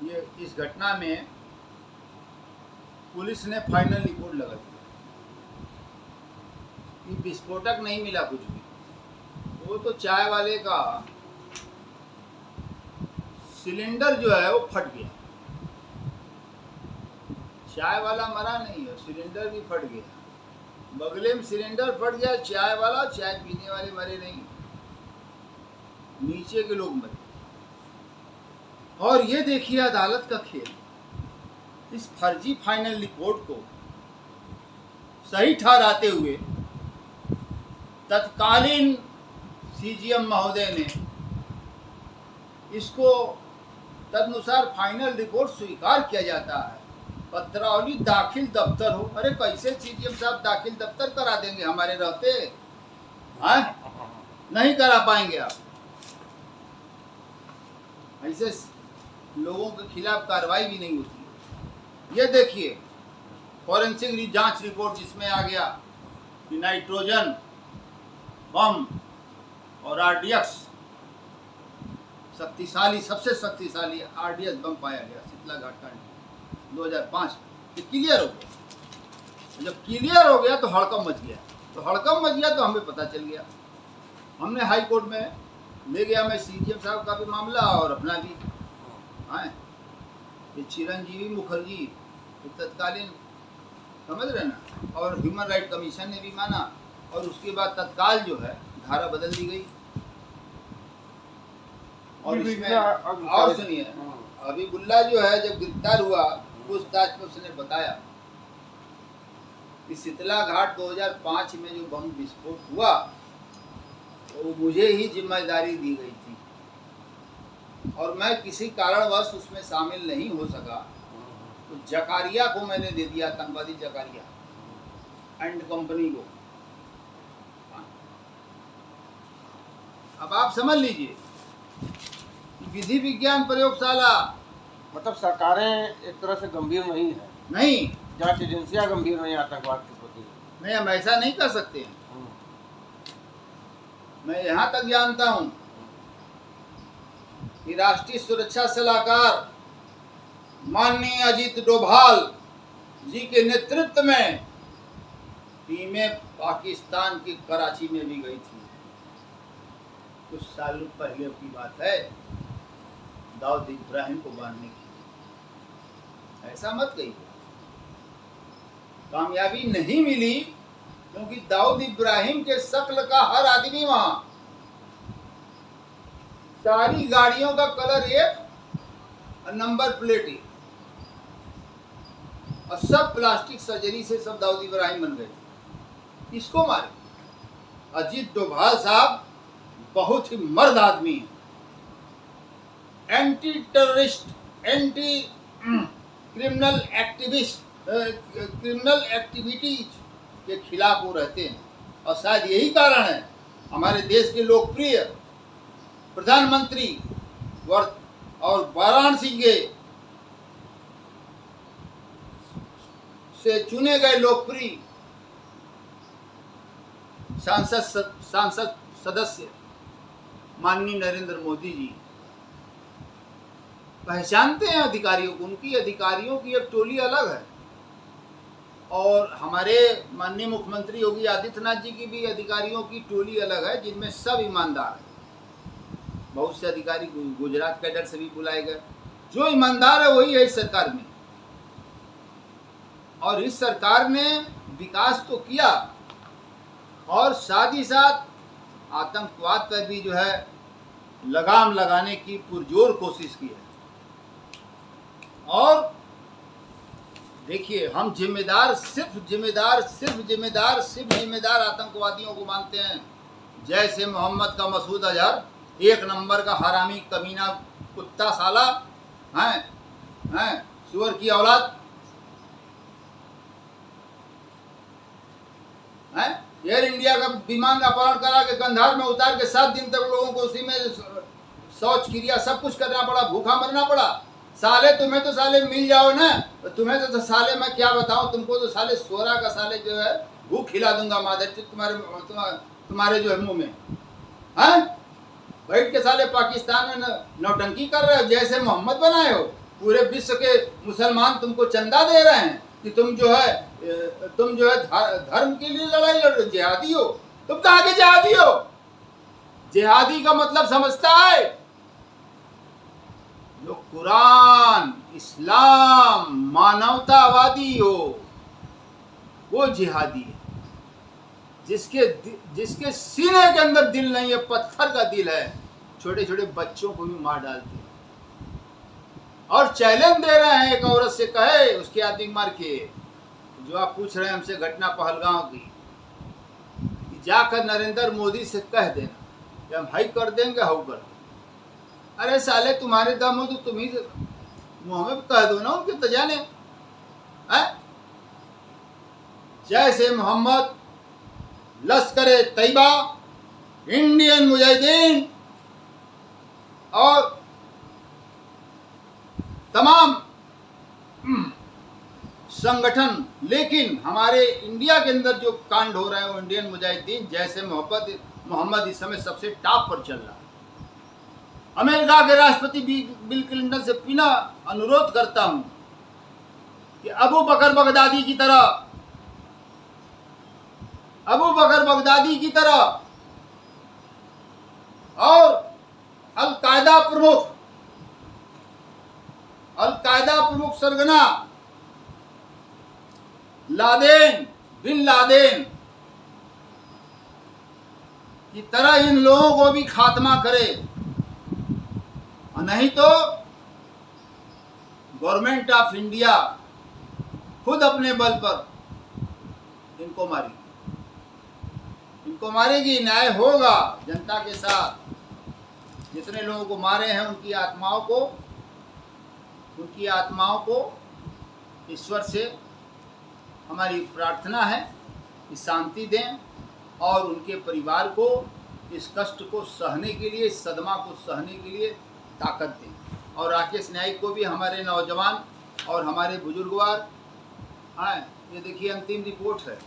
ये इस घटना में पुलिस ने फाइनल रिपोर्ट लगा दी। ये विस्फोटक नहीं मिला कुछ भी, वो तो चाय वाले का सिलेंडर जो है वो फट गया। चाय वाला मरा नहीं है, सिलेंडर भी फट गया। बगले में सिलेंडर फट गया, चाय वाला, चाय पीने वाले मरे नहीं, नीचे के लोग मरे। और ये देखिए अदालत का खेल, इस फर्जी फाइनल रिपोर्ट को सही ठहराते हुए तत्कालीन सीजीएम महोदय ने इसको तदनुसार फाइनल रिपोर्ट स्वीकार किया जाता है। पत्रावली दाखिल दफ्तर हो, अरे कैसे सीजीएम साहब दाखिल दफ्तर करा देंगे हमारे रहते? नहीं करा पाएंगे आप। ऐसे लोगों के खिलाफ कार्रवाई भी नहीं होती। ये देखिए फॉरेंसिक जांच रिपोर्ट जिसमें आ गया कि नाइट्रोजन बम और आरडीएक्स शक्तिशाली, सबसे शक्तिशाली आरडीएक्स बम पाया गया शीतला घाट कांड 2005। ये क्लियर हो गया। जब क्लियर हो गया तो हड़कंप मच गया, तो हमें पता चल गया। हमने हाई कोर्ट में ले गया, मैं सीजीएम साहब का भी मामला और अपना भी। हाँ, ये चिरंजीवी मुखर्जी तत्कालीन, समझ रहे ना, और ह्यूमन राइट कमीशन ने भी माना, और उसके बाद तत्काल जो है धारा बदल दी गई। और इसमें और सुनिए, हबीबुल्ला जो है जब गिरफ्तार हुआ, पूछताछ में उसने बताया कि शीतला घाट 2005 में जो बम विस्फोट हुआ वो मुझे ही जिम्मेदारी दी गई थी और मैं किसी कारणवश उसमें शामिल नहीं हो सका, तो जकारिया को मैंने दे दिया, आतंकवादी जकारिया एंड कंपनी को। अब आप समझ लीजिए, विधि विज्ञान प्रयोगशाला, मतलब सरकारें एक तरह से गंभीर नहीं है, नहीं जांच एजेंसियां गंभीर नहीं आतंकवाद के प्रति। नहीं, हम ऐसा नहीं कर सकते हैं। मैं यहाँ तक जानता हूँ कि राष्ट्रीय सुरक्षा सलाहकार माननीय अजीत डोभाल जी के नेतृत्व में टीमें पाकिस्तान के कराची में भी गई थी। कुछ सालों पहले की बात है, दाऊद इब्राहिम को मारने की। ऐसा मत कहिए। कामयाबी नहीं मिली क्योंकि दाऊद इब्राहिम के शक्ल का हर आदमी वहां, सारी गाड़ियों का कलर एक और नंबर प्लेट एक, और सब प्लास्टिक सर्जरी से सब दाऊद इब्राहिम बन गए। इसको मारे। अजीत डोभाल साहब बहुत ही मर्द आदमी है, anti terrorist, anti criminal activities के खिलाफ वो रहते हैं। और शायद यही कारण है हमारे देश के लोकप्रिय प्रधानमंत्री और वाराणसी के से चुने गए लोकप्रिय सांसद सदस्य माननीय नरेंद्र मोदी जी पहचानते हैं अधिकारियों को। उनकी अधिकारियों की एक टोली अलग है, और हमारे माननीय मुख्यमंत्री योगी आदित्यनाथ जी की भी अधिकारियों की टोली अलग है, जिनमें सब ईमानदार हैं। बहुत से अधिकारी गुजरात कैडर से भी बुलाए गए। जो ईमानदार है वही है इस सरकार में, और इस सरकार ने विकास तो किया और साथ ही साथ आतंकवाद पर भी जो है लगाम लगाने की पुरजोर कोशिश की है। और देखिए, हम सिर्फ जिम्मेदार आतंकवादियों को मानते हैं। जैसे मोहम्मद का मसूद अजहर, एक नंबर का हरामी कमीना कुत्ता साला हैं, सुअर की औलाद हैं। एयर इंडिया का विमान अपहरण करा के कंधार में उतार के 7 दिन तक लोगों को उसी में शौच क्रिया सब कुछ करना पड़ा, भूखा मरना पड़ा। साले तुम्हें तो साले मिल जाओ ना, तुम्हें तो साले मैं क्या बताऊं तुमको, तो साले सोरा का साले जो है भूख खिला दूंगा मादर तुम्हारे जो है मुंह में हैं। बैठ के साले पाकिस्तान में नौटंकी कर रहे हो, जैसे मोहम्मद बनाए हो। पूरे विश्व के मुसलमान तुमको चंदा दे रहे हैं कि तुम जो है धर्म के लिए लड़ाई लड़ रहे हो, जिहादी हो। तुम कहाँ के जिहादी हो? जिहादी का मतलब समझता है जो कुरान, इस्लाम, मानवतावादी हो, वो जिहादी है। जिसके सीने के अंदर दिल नहीं है, पत्थर का दिल है, छोटे छोटे बच्चों को भी मार डालते हैं। और चैलेंज दे रहे हैं एक औरत से, कहे उसके आदमी मार के। जो आप पूछ रहे हैं हमसे घटना पहलगांव की, जाकर नरेंद्र मोदी से कह देना कि हम हाई कर देंगे, हाउ कर देंगे। अरे साले तुम्हारे दम हो तो तुम ही मुंह में कह दो ना उनके तजाने है। जैसे मोहम्मद, लश्कर तैयबा, इंडियन मुजाहिदीन और तमाम संगठन, लेकिन हमारे इंडिया के अंदर जो कांड हो रहा है वो इंडियन मुजाहिदीन जैसे मोहम्मद इस समय सबसे टॉप पर चल रहा है। अमेरिका के राष्ट्रपति बिल क्लिंटन से बिना अनुरोध करता हूं कि अबू बकर बगदादी की तरह और अल-कायदा प्रमुख सरगना बिन लादेन की तरह इन लोगों को भी खात्मा करे, और नहीं तो गवर्नमेंट ऑफ इंडिया खुद अपने बल पर इनको मारेगी। न्याय होगा जनता के साथ। जितने लोगों को मारे हैं उनकी आत्माओं को ईश्वर से हमारी प्रार्थना है कि शांति दें और उनके परिवार को इस कष्ट को सहने के लिए, इस सदमा को सहने के लिए ताकत दें। और राकेश न्यायिक को भी, हमारे नौजवान और हमारे बुजुर्गवार हैं। ये देखिए अंतिम रिपोर्ट है,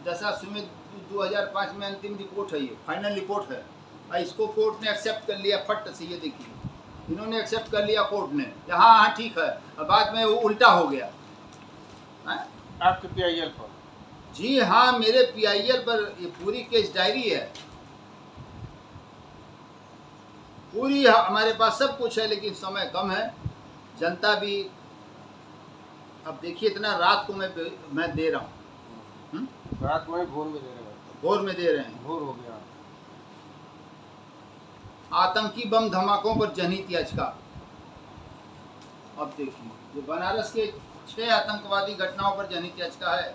दशाश्वमेध 2005 में अंतिम रिपोर्ट है, ये फाइनल रिपोर्ट है। और इसको कोर्ट ने एक्सेप्ट कर लिया फट से। ये देखिए इन्होंने एक्सेप्ट कर लिया कोर्ट ने, हाँ ठीक है, और बाद में वो उल्टा हो गया। आपके PIL पर? जी हाँ, मेरे PIL पर ये पूरी केस डायरी है, पूरी हमारे पास सब कुछ है, लेकिन समय कम है। जनता भी अब देखिए इतना रात को मैं दे रहा हूँ, रात में भोर में दे रहे हैं, भोर में दे रहे हैं। भोर हो गया। आतंकी बम धमाकों पर जनहित याचिका। अब देखिए ये बनारस के 6 आतंकवादी घटनाओं पर जनहित याचिका है।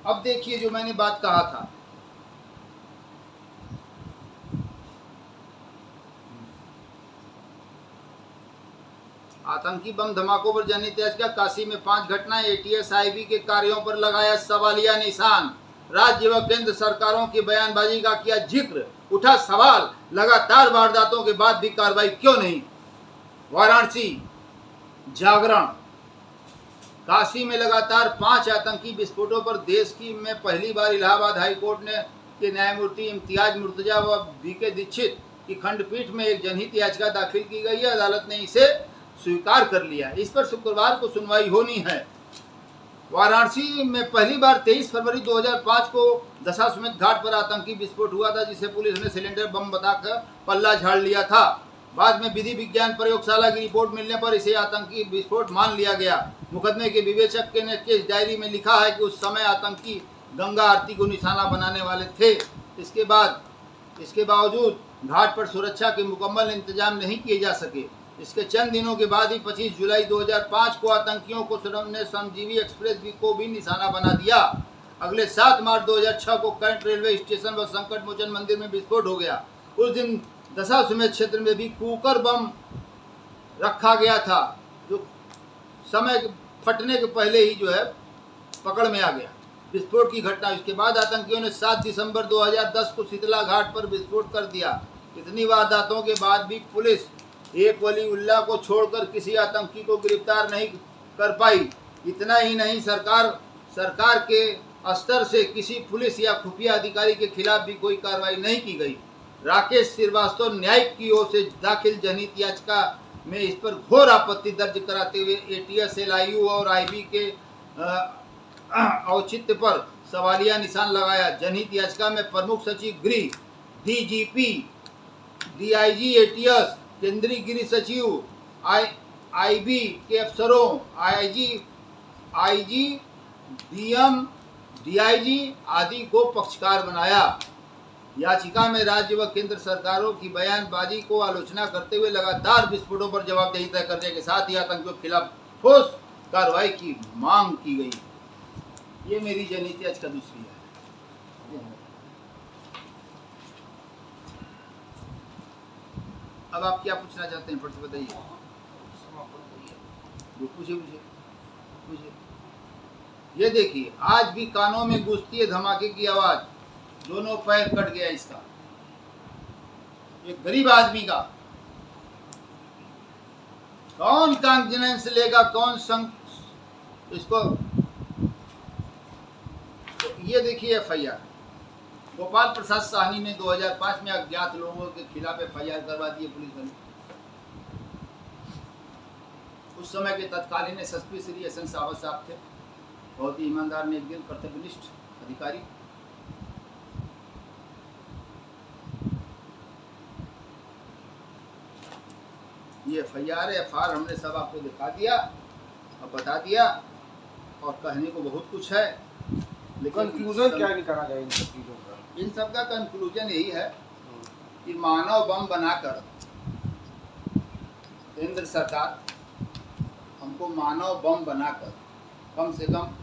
अब देखिए जो मैंने बात कहा था, आतंकी बम धमाकों पर जनहित याचिका। काशी में 5 घटनाएं, एटीएस आईबी के कार्यों पर लगाया सवालिया निशान। राज्य व केंद्र सरकारों की बयानबाजी का किया जिक्र, उठा सवाल लगातार वारदातों के बाद भी कार्रवाई क्यों नहीं। वाराणसी जागरण। काशी में लगातार 5 आतंकी विस्फोटों पर देश की में पहली बार इलाहाबाद हाईकोर्ट ने के न्यायमूर्ति इम्तियाज मुर्तजा व बीके दीक्षित की खंडपीठ में एक जनहित याचिका दाखिल की गई है। अदालत ने इसे स्वीकार कर लिया। इस पर शुक्रवार को सुनवाई होनी है। वाराणसी में पहली बार 23 फरवरी 2005 को दशाश्वमेध घाट पर आतंकी विस्फोट हुआ था, जिसे पुलिस ने सिलेंडर बम बताकर पल्ला झाड़ लिया था। बाद में विधि विज्ञान प्रयोगशाला की रिपोर्ट मिलने पर इसे आतंकी विस्फोट मान लिया गया। मुकदमे के विवेचक ने केस डायरी में लिखा है कि उस समय आतंकी गंगा आरती को निशाना बनाने वाले थे। इसके बावजूद घाट पर सुरक्षा के मुकम्मल इंतजाम नहीं किए जा सके। इसके चंद दिनों के बाद ही 25 जुलाई 2005 को आतंकियों को ने श्रमजीवी एक्सप्रेस को भी निशाना बना दिया। अगले 7 मार्च 2006 को कैंट रेलवे स्टेशन व संकट मोचन मंदिर में विस्फोट हो गया। उस दिन दशाश्वमेध क्षेत्र में भी कुकर बम रखा गया था, जो समय फटने के पहले ही जो है पकड़ में आ गया। विस्फोट की घटना इसके बाद आतंकियों ने 7 दिसंबर 2010 को शीतला घाट पर विस्फोट कर दिया। इतनी वारदातों के बाद भी पुलिस एक वलीउल्लाह को छोड़कर किसी आतंकी को गिरफ्तार नहीं कर पाई। इतना ही नहीं, सरकार के स्तर से किसी पुलिस या खुफिया अधिकारी के खिलाफ भी कोई कार्रवाई नहीं की गई। राकेश श्रीवास्तव न्यायिक की ओर से दाखिल जनहित याचिका में इस पर घोर आपत्ति दर्ज कराते हुए एटीएस, एलआईयू और आईबी के औचित्य पर सवालिया निशान लगाया। जनहित याचिका में प्रमुख सचिव गृह, डीजीपी, डीआईजी एटीएस, केंद्रीय गृह सचिव, आईबी के अफसरों, आईजी, डीएम, डीआईजी आदि को पक्षकार बनाया। याचिका में राज्य व केंद्र सरकारों की बयानबाजी को आलोचना करते हुए लगातार विस्फोटों पर जवाबदेही तय करने के साथ ही आतंकियों के खिलाफ ठोस कार्रवाई की मांग की गई। ये मेरी जनहित याचिका दूसरी है। अब आप क्या पूछना चाहते हैं, फट से बताइए। पूछिए। ये देखिए, आज भी कानों में गूंजती है धमाके की आवाज, दोनों पैर कट गया इसका, एक गरीब आदमी का। कौन कॉन्फिडेंस लेगा, कौन इसको। तो ये देखिए एफआईआर गोपाल प्रसाद साहनी ने 2005 में अज्ञात लोगों के खिलाफ एफआईआर करवा दी पुलिस वाले। उस समय के तत्कालीन एसएसपी श्री एस एन सावत साहब थे, बहुत ही ईमानदार, नेकदिल, कर्तव्यनिष्ठ अधिकारी। ये एफआईआर हमने सब आपको दिखा दिया और बता दिया, और कहने को बहुत कुछ है, लेकिन कंक्लूजन क्या निकाला जाए इन सब चीज़ों का? इन सब का कंक्लूजन यही है कि मानव बम बनाकर केंद्र सरकार हमको मानव बम बनाकर कम से कम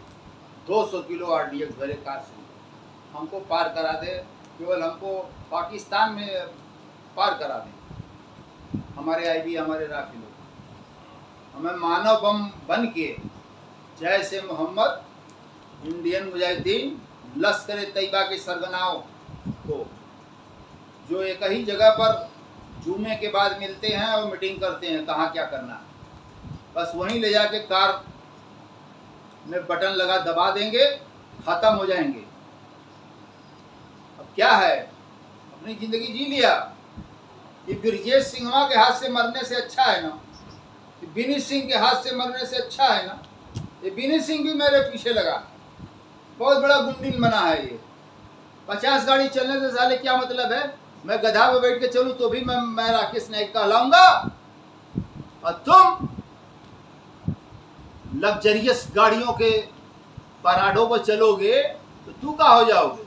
200 किलो आरडीएक्स भरे कार से हमको पार करा दे, केवल हमको पाकिस्तान में पार करा दे। हमारे आईबी, हमारे राफी लोग हमें मानव बम बन के जैसे मोहम्मद, इंडियन मुजाहिदीन, लश्कर तैयबा के सरगनाओं को, जो एक ही जगह पर जुमे के बाद मिलते हैं और मीटिंग करते हैं कहाँ क्या करना है, बस वहीं ले जाके कार में बटन लगा दबा देंगे, खत्म हो जाएंगे। अब क्या है, अपनी जिंदगी जी लिया। ये ब्रजेश सिंघवा के हाथ से मरने से अच्छा है ना, विनीत सिंह के हाथ से मरने से अच्छा है ना। ये विनीत सिंह भी मेरे पीछे लगा, बहुत बड़ा गुंडीन बना है ये। 50 गाड़ी चलने से साले क्या मतलब है, मैं गधा पे बैठ के चलूं तो भी मैं राकेश नाइक कहलाऊंगा, और तुम लग्जरियस गाड़ियों के पराडों पर चलोगे तो तू क्या हो जाओगे?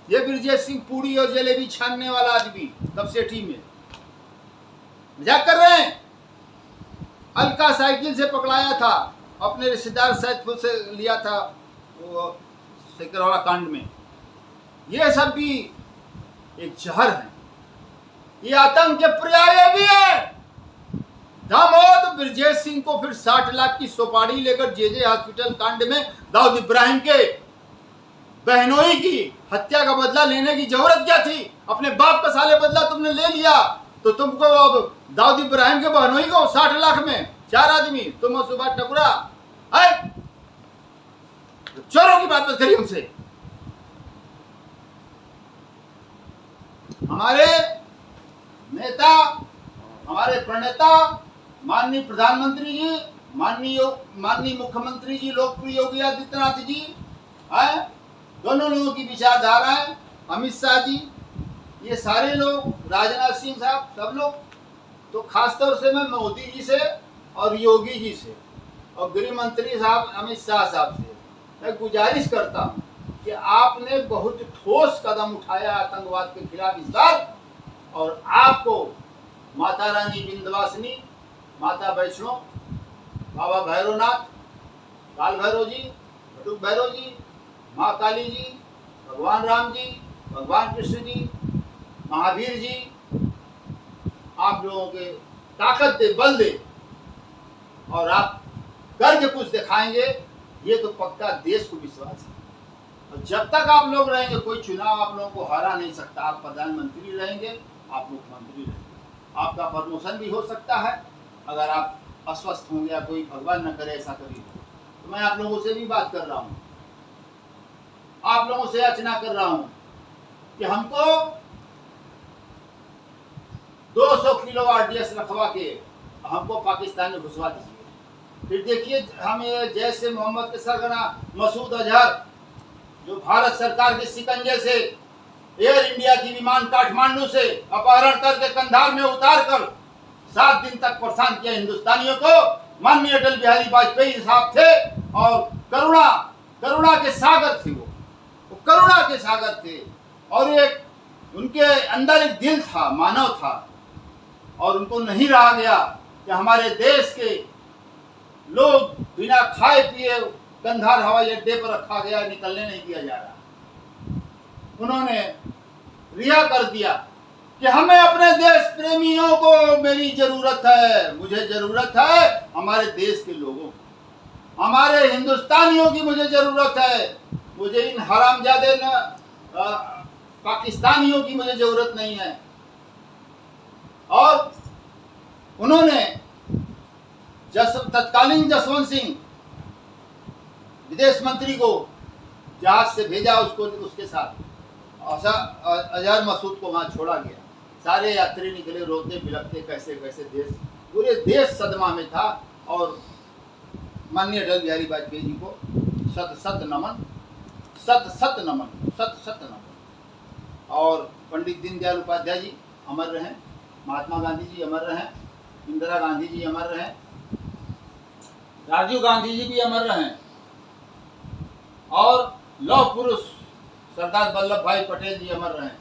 ये ब्रजेश सिंह पूड़ी और जलेबी छानने वाला आदमी तब सेठी में मजाक कर रहे हैं। अलका साइकिल से पकड़ाया था, अपने रिश्तेदार सैदपुर से लिया था वो सिकरौला कांड में। ये सब भी एक जहर है, ये आतंक के पर्याय भी है। दामोद ब्रजेश सिंह को फिर 60 लाख की सुपारी लेकर जे हॉस्पिटल कांड में दाऊद इब्राहिम के बहनोई की हत्या का बदला लेने की जरूरत क्या थी? अपने बाप का साले बदला तुमने ले लिया, तो तुमको अब दाऊद इब्राहिम के बहनोई को 60 लाख में 4 आदमी, तुम और सुभाष टकुरा है? चोरों की बात मत करिए हमसे। हमारे नेता, हमारे प्रणेता माननीय प्रधानमंत्री जी, माननीय मुख्यमंत्री जी लोकप्रिय योगी आदित्यनाथ जी है, दोनों लोगों की विचारधारा है, अमित शाह जी, ये सारे लोग, राजनाथ सिंह साहब, सब लोग, तो खासतौर से मैं मोदी जी से और योगी जी से और गृह मंत्री साहब अमित शाह साहब से मैं गुजारिश करता हूँ कि आपने बहुत ठोस कदम उठाया आतंकवाद के खिलाफ इस बार, और आपको माता रानी विंध्यवासिनी, माता वैष्णो, बाबा भैरवनाथ, काल भैरव जी, बटुक भैरव जी, माँ काली जी, भगवान राम जी, भगवान कृष्ण जी, महावीर जी, आप लोगों के ताकत दे, बल दे, और आप करके कुछ दिखाएंगे, ये तो पक्का देश को विश्वास है। और जब तक आप लोग रहेंगे कोई चुनाव आप लोगों को हरा नहीं सकता। आप प्रधानमंत्री रहेंगे, आप मुख्यमंत्री रहेंगे, आपका प्रमोशन भी हो सकता है अगर आप अस्वस्थ होंगे या कोई भगवान न करे ऐसा कभी। तो मैं आप लोगों से भी बात कर रहा हूँ, आप लोगों से याचना कर रहा हूँ कि हमको 200 किलो आरडीएस रखवा के हमको पाकिस्तान में घुसवा दीजिए। फिर देखिए, हम ये जैसे मोहम्मद के सरगना मसूद अजहर जो भारत सरकार के शिकंजे से एयर इंडिया की विमान काठमांडू से अपहरण करके कंधार में उतार कर 7 दिन तक परेशान किया हिंदुस्तानियों को, माननीय अटल बिहारी वाजपेयी साहब थे और करुणा के सागर थे, वो करुणा के सागर थे, और एक उनके अंदर एक दिल था, मानव था, और उनको नहीं रहा गया कि हमारे देश के लोग बिना खाए पिए कंधार हवाई अड्डे पर रखा गया, निकलने नहीं दिया जा रहा। उन्होंने रिहा कर दिया कि हमें अपने देश प्रेमियों को मेरी जरूरत है, मुझे जरूरत है हमारे देश के लोगों, हमारे हिंदुस्तानियों की मुझे जरूरत है, मुझे इन हरामजादे पाकिस्तानियों की मुझे जरूरत नहीं है। और उन्होंने तत्कालीन जसवंत सिंह विदेश मंत्री को जहाज से भेजा, उसके साथ अजहर मसूद को वहां छोड़ा गया। सारे यात्री निकले रोते बिलखते, कैसे कैसे देश, पूरे देश सदमा में था। और माननीय अटल बिहारी वाजपेयी जी को शत शत नमन, शत शत नमन, शत शत नमन। और पंडित दीनदयाल उपाध्याय जी अमर रहें, महात्मा गांधी जी अमर रहें, इंदिरा गांधी जी अमर रहें, राजीव गांधी जी भी अमर रहें, और लौह पुरुष सरदार वल्लभ भाई पटेल जी अमर रहें।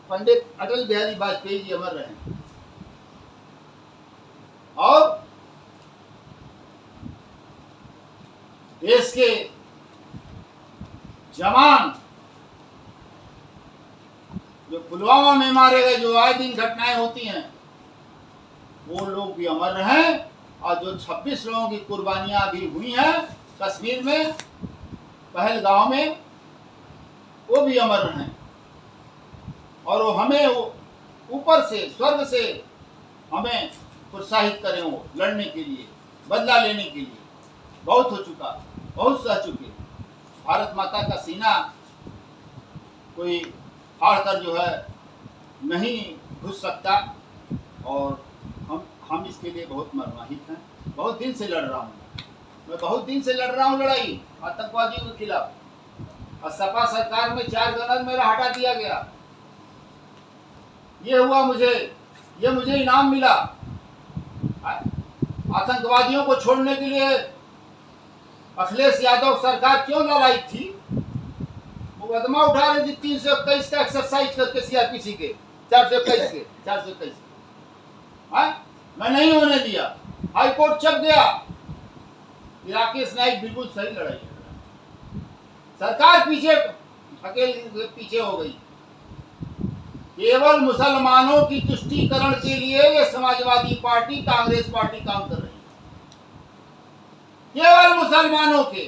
पंडित अटल बिहारी वाजपेयी जी अमर रहें। और देश के जवान जो पुलवामा में मारे गए, जो आए दिन घटनाएं होती हैं, वो लोग भी अमर रहें। और जो 26 लोगों की कुर्बानियां भी हुई हैं कश्मीर में, पहलगांव में, वो भी अमर रहें। और वो हमें ऊपर से, स्वर्ग से हमें प्रोत्साहित करें वो लड़ने के लिए, बदला लेने के लिए। बहुत हो चुका, बहुत सह चुके। भारत माता का सीना कोई फाड़ कर जो है नहीं घुस सकता, और हम इसके लिए बहुत मर्माहित हैं। बहुत दिन से लड़ रहा हूँ मैं बहुत दिन से लड़ रहा हूँ लड़ाई आतंकवादियों के खिलाफ। और सपा सरकार में 4 गनर मेरा हटा दिया गया। ये हुआ ये मुझे इनाम मिला। आतंकवादियों को छोड़ने के लिए अखिलेश यादव सरकार क्यों लड़ाई थी? मुकदमा उठा रही थी 321 का एक्सरसाइज करके सीआरपीसी के 421 मैं नहीं होने दिया। हाई कोर्ट चप गया। राकेश नाइक बिल्कुल सही लड़ाई है। सरकार पीछे हो गई। केवल मुसलमानों की तुष्टीकरण के लिए ये समाजवादी पार्टी, कांग्रेस पार्टी काम कर रही है। केवल मुसलमानों के।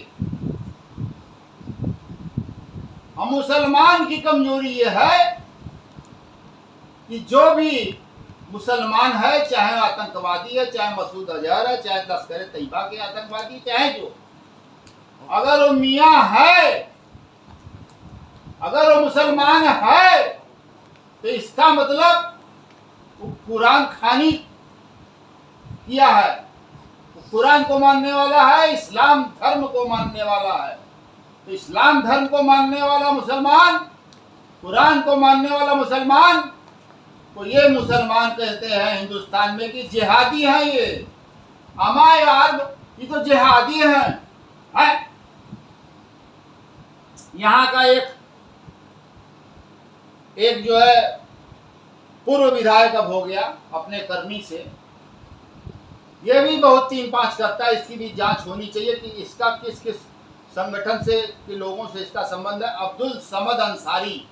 हम मुसलमान की कमजोरी ये है कि जो भी मुसलमान है, चाहे आतंकवादी है, चाहे मसूद अजहर है, चाहे लश्कर तैयबा के आतंकवादी, चाहे जो, अगर वो मियां है, अगर वो मुसलमान है, तो इसका मतलब वो कुरान खानी किया है, वो कुरान को मानने वाला है, इस्लाम धर्म को मानने वाला है। तो इस्लाम धर्म को मानने वाला मुसलमान, कुरान को मानने वाला मुसलमान को ये मुसलमान कहते हैं हिंदुस्तान में कि जिहादी हैं। ये हमारे यार, ये तो जिहादी हैं। यहाँ का एक जो है पूर्व विधायक अब हो गया अपने कर्मी से, ये भी बहुत 3-5 करता है। इसकी भी जांच होनी चाहिए कि इसका किस किस संगठन से के लोगों से इसका संबंध है। अब्दुल समद अंसारी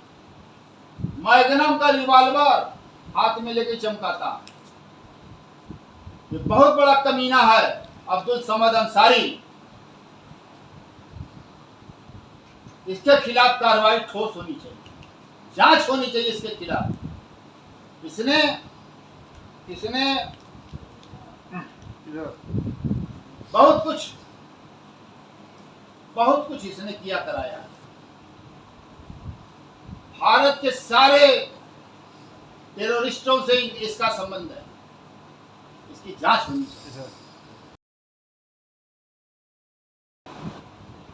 मैग्नम का रिवॉल्वर हाथ में लेके चमकाता, ये बहुत बड़ा कमीना है अब्दुल समद अंसारी। इसके खिलाफ कार्रवाई ठोस होनी चाहिए, जांच होनी चाहिए इसके खिलाफ। इसने बहुत कुछ इसने किया कराया। भारत के सारे टेररिस्टों से इसका संबंध है, इसकी जांच होनी चाहिए।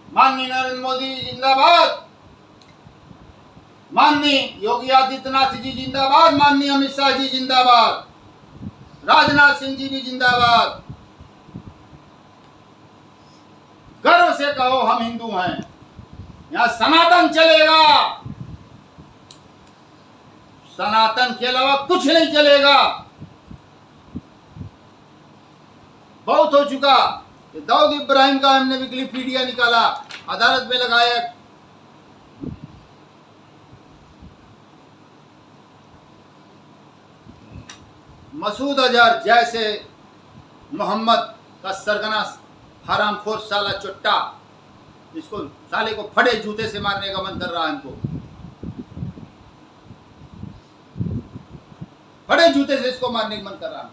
माननीय नरेंद्र मोदी जी जिंदाबाद, माननीय योगी आदित्यनाथ जी जिंदाबाद, माननीय अमित शाह जी जिंदाबाद, राजनाथ सिंह जी भी जिंदाबाद। गर्व से कहो हम हिंदू हैं, यहां सनातन चलेगा, सनातन के अलावा कुछ नहीं चलेगा। बहुत हो चुका। दाऊद इब्राहिम का हमने विकिपीडिया निकाला, अदालत में लगाया। मसूद अजहर जैसे मोहम्मद का सरगना हरामखोर साला चुट्टा, इसको साले को फटे जूते से मारने का मन कर रहा है हमको। फटे जूते से इसको मारने का मन कर रहा है।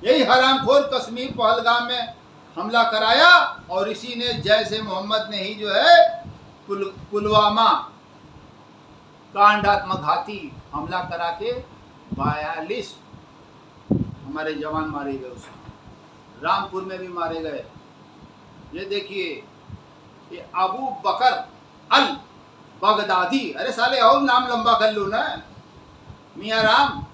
यही हरामखोर कश्मीर पहलगाम में हमला कराया और इसी ने जैसे मोहम्मद ने ही जो है पुलवामा कांडात्मक घाती हमला करा के 42 हमारे जवान मारे गए। उसमें रामपुर में भी मारे गए। ये देखिए, ये अबू बकर अल बगदादी, अरे साले और नाम लंबा कर लो ना, मियां राम।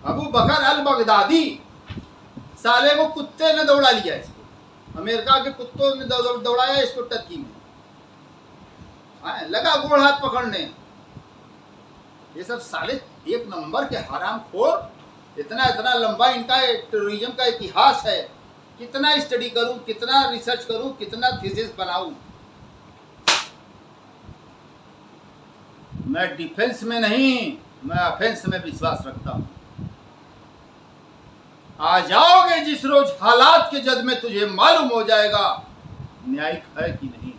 अबू बकर अल बगदादी साले को कुत्ते ने दौड़ा लिया, इसको अमेरिका के कुत्तों ने दौड़ाया इसको टर्की में। लगा गोड़ हाथ पकड़ने। ये सब साले एक नंबर के हरामखोर। इतना इतना लंबा इनका टेररिज्म का इतिहास है। कितना स्टडी करूं, कितना रिसर्च करूं, कितना थीसिस बनाऊं। मैं डिफेंस में नहीं, मैं ऑफेंस में विश्वास रखता हूं। आ जाओगे जिस रोज हालात के जद में तुझे मालूम हो जाएगा न्यायिक है कि नहीं।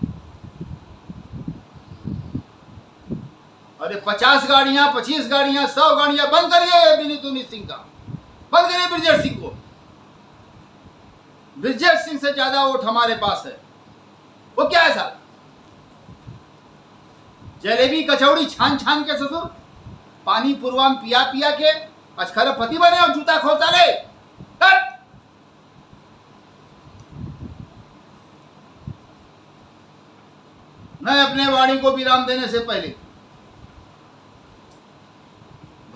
अरे 50 गाड़ियां, 25 गाड़ियां, 100 गाड़ियां बंद करिए विनीत सिंह का, बंद करिए ब्रिजेश सिंह को। ब्रिजेश सिंह से ज्यादा वोट हमारे पास है। वो क्या है साहब, जलेबी कचौड़ी छान छान के ससुर, पानी पुरवाम पिया पिया के अक्षरपति बने और जूता खोसा ले। मैं अपने वाणी को विराम देने से पहले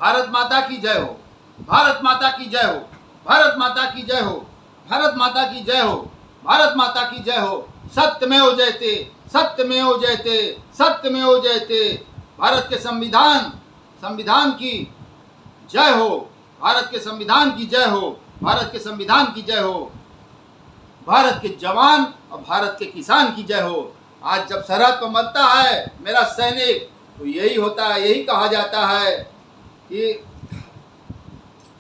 भारत माता की जय हो, भारत माता की जय हो, भारत माता की जय हो, भारत माता की जय हो, भारत माता की जय हो। सत्यमेव जयते, सत्यमेव जयते, सत्यमेव जयते। भारत के संविधान की जय हो, भारत के संविधान की जय हो, भारत के संविधान की जय हो। भारत के जवान और भारत के किसान की जय हो। आज जब सरहद पर मरता है मेरा सैनिक तो यही होता है, यही कहा जाता है कि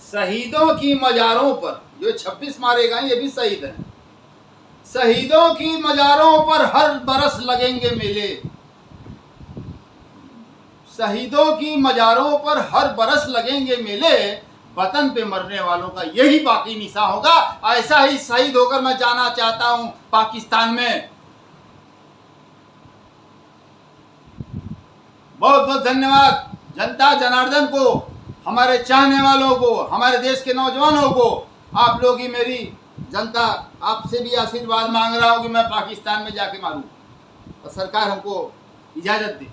शहीदों की मजारों पर, जो 26 मारे गए ये भी शहीद हैं, शहीदों की मजारों पर हर बरस लगेंगे मेले, शहीदों की मजारों पर हर बरस लगेंगे मेले। वतन पे मरने वालों का यही बाकी निशा होगा। ऐसा ही शहीद होकर मैं जाना चाहता हूं पाकिस्तान में। बहुत बहुत धन्यवाद जनता जनार्दन को, हमारे चाहने वालों को, हमारे देश के नौजवानों को। आप लोग ही मेरी जनता, आपसे भी आशीर्वाद मांग रहा हूं कि मैं पाकिस्तान में जाके मारूं और सरकार हमको इजाजत दे।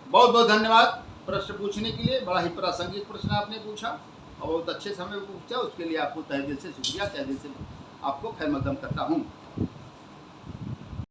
बहुत बहुत धन्यवाद प्रश्न पूछने के लिए। बड़ा ही प्रासंगिक प्रश्न आपने पूछा और बहुत अच्छे समय पूछा, उसके लिए आपको तहे दिल से शुक्रिया, तहे दिल से आपको खैर मकदम करता हूँ।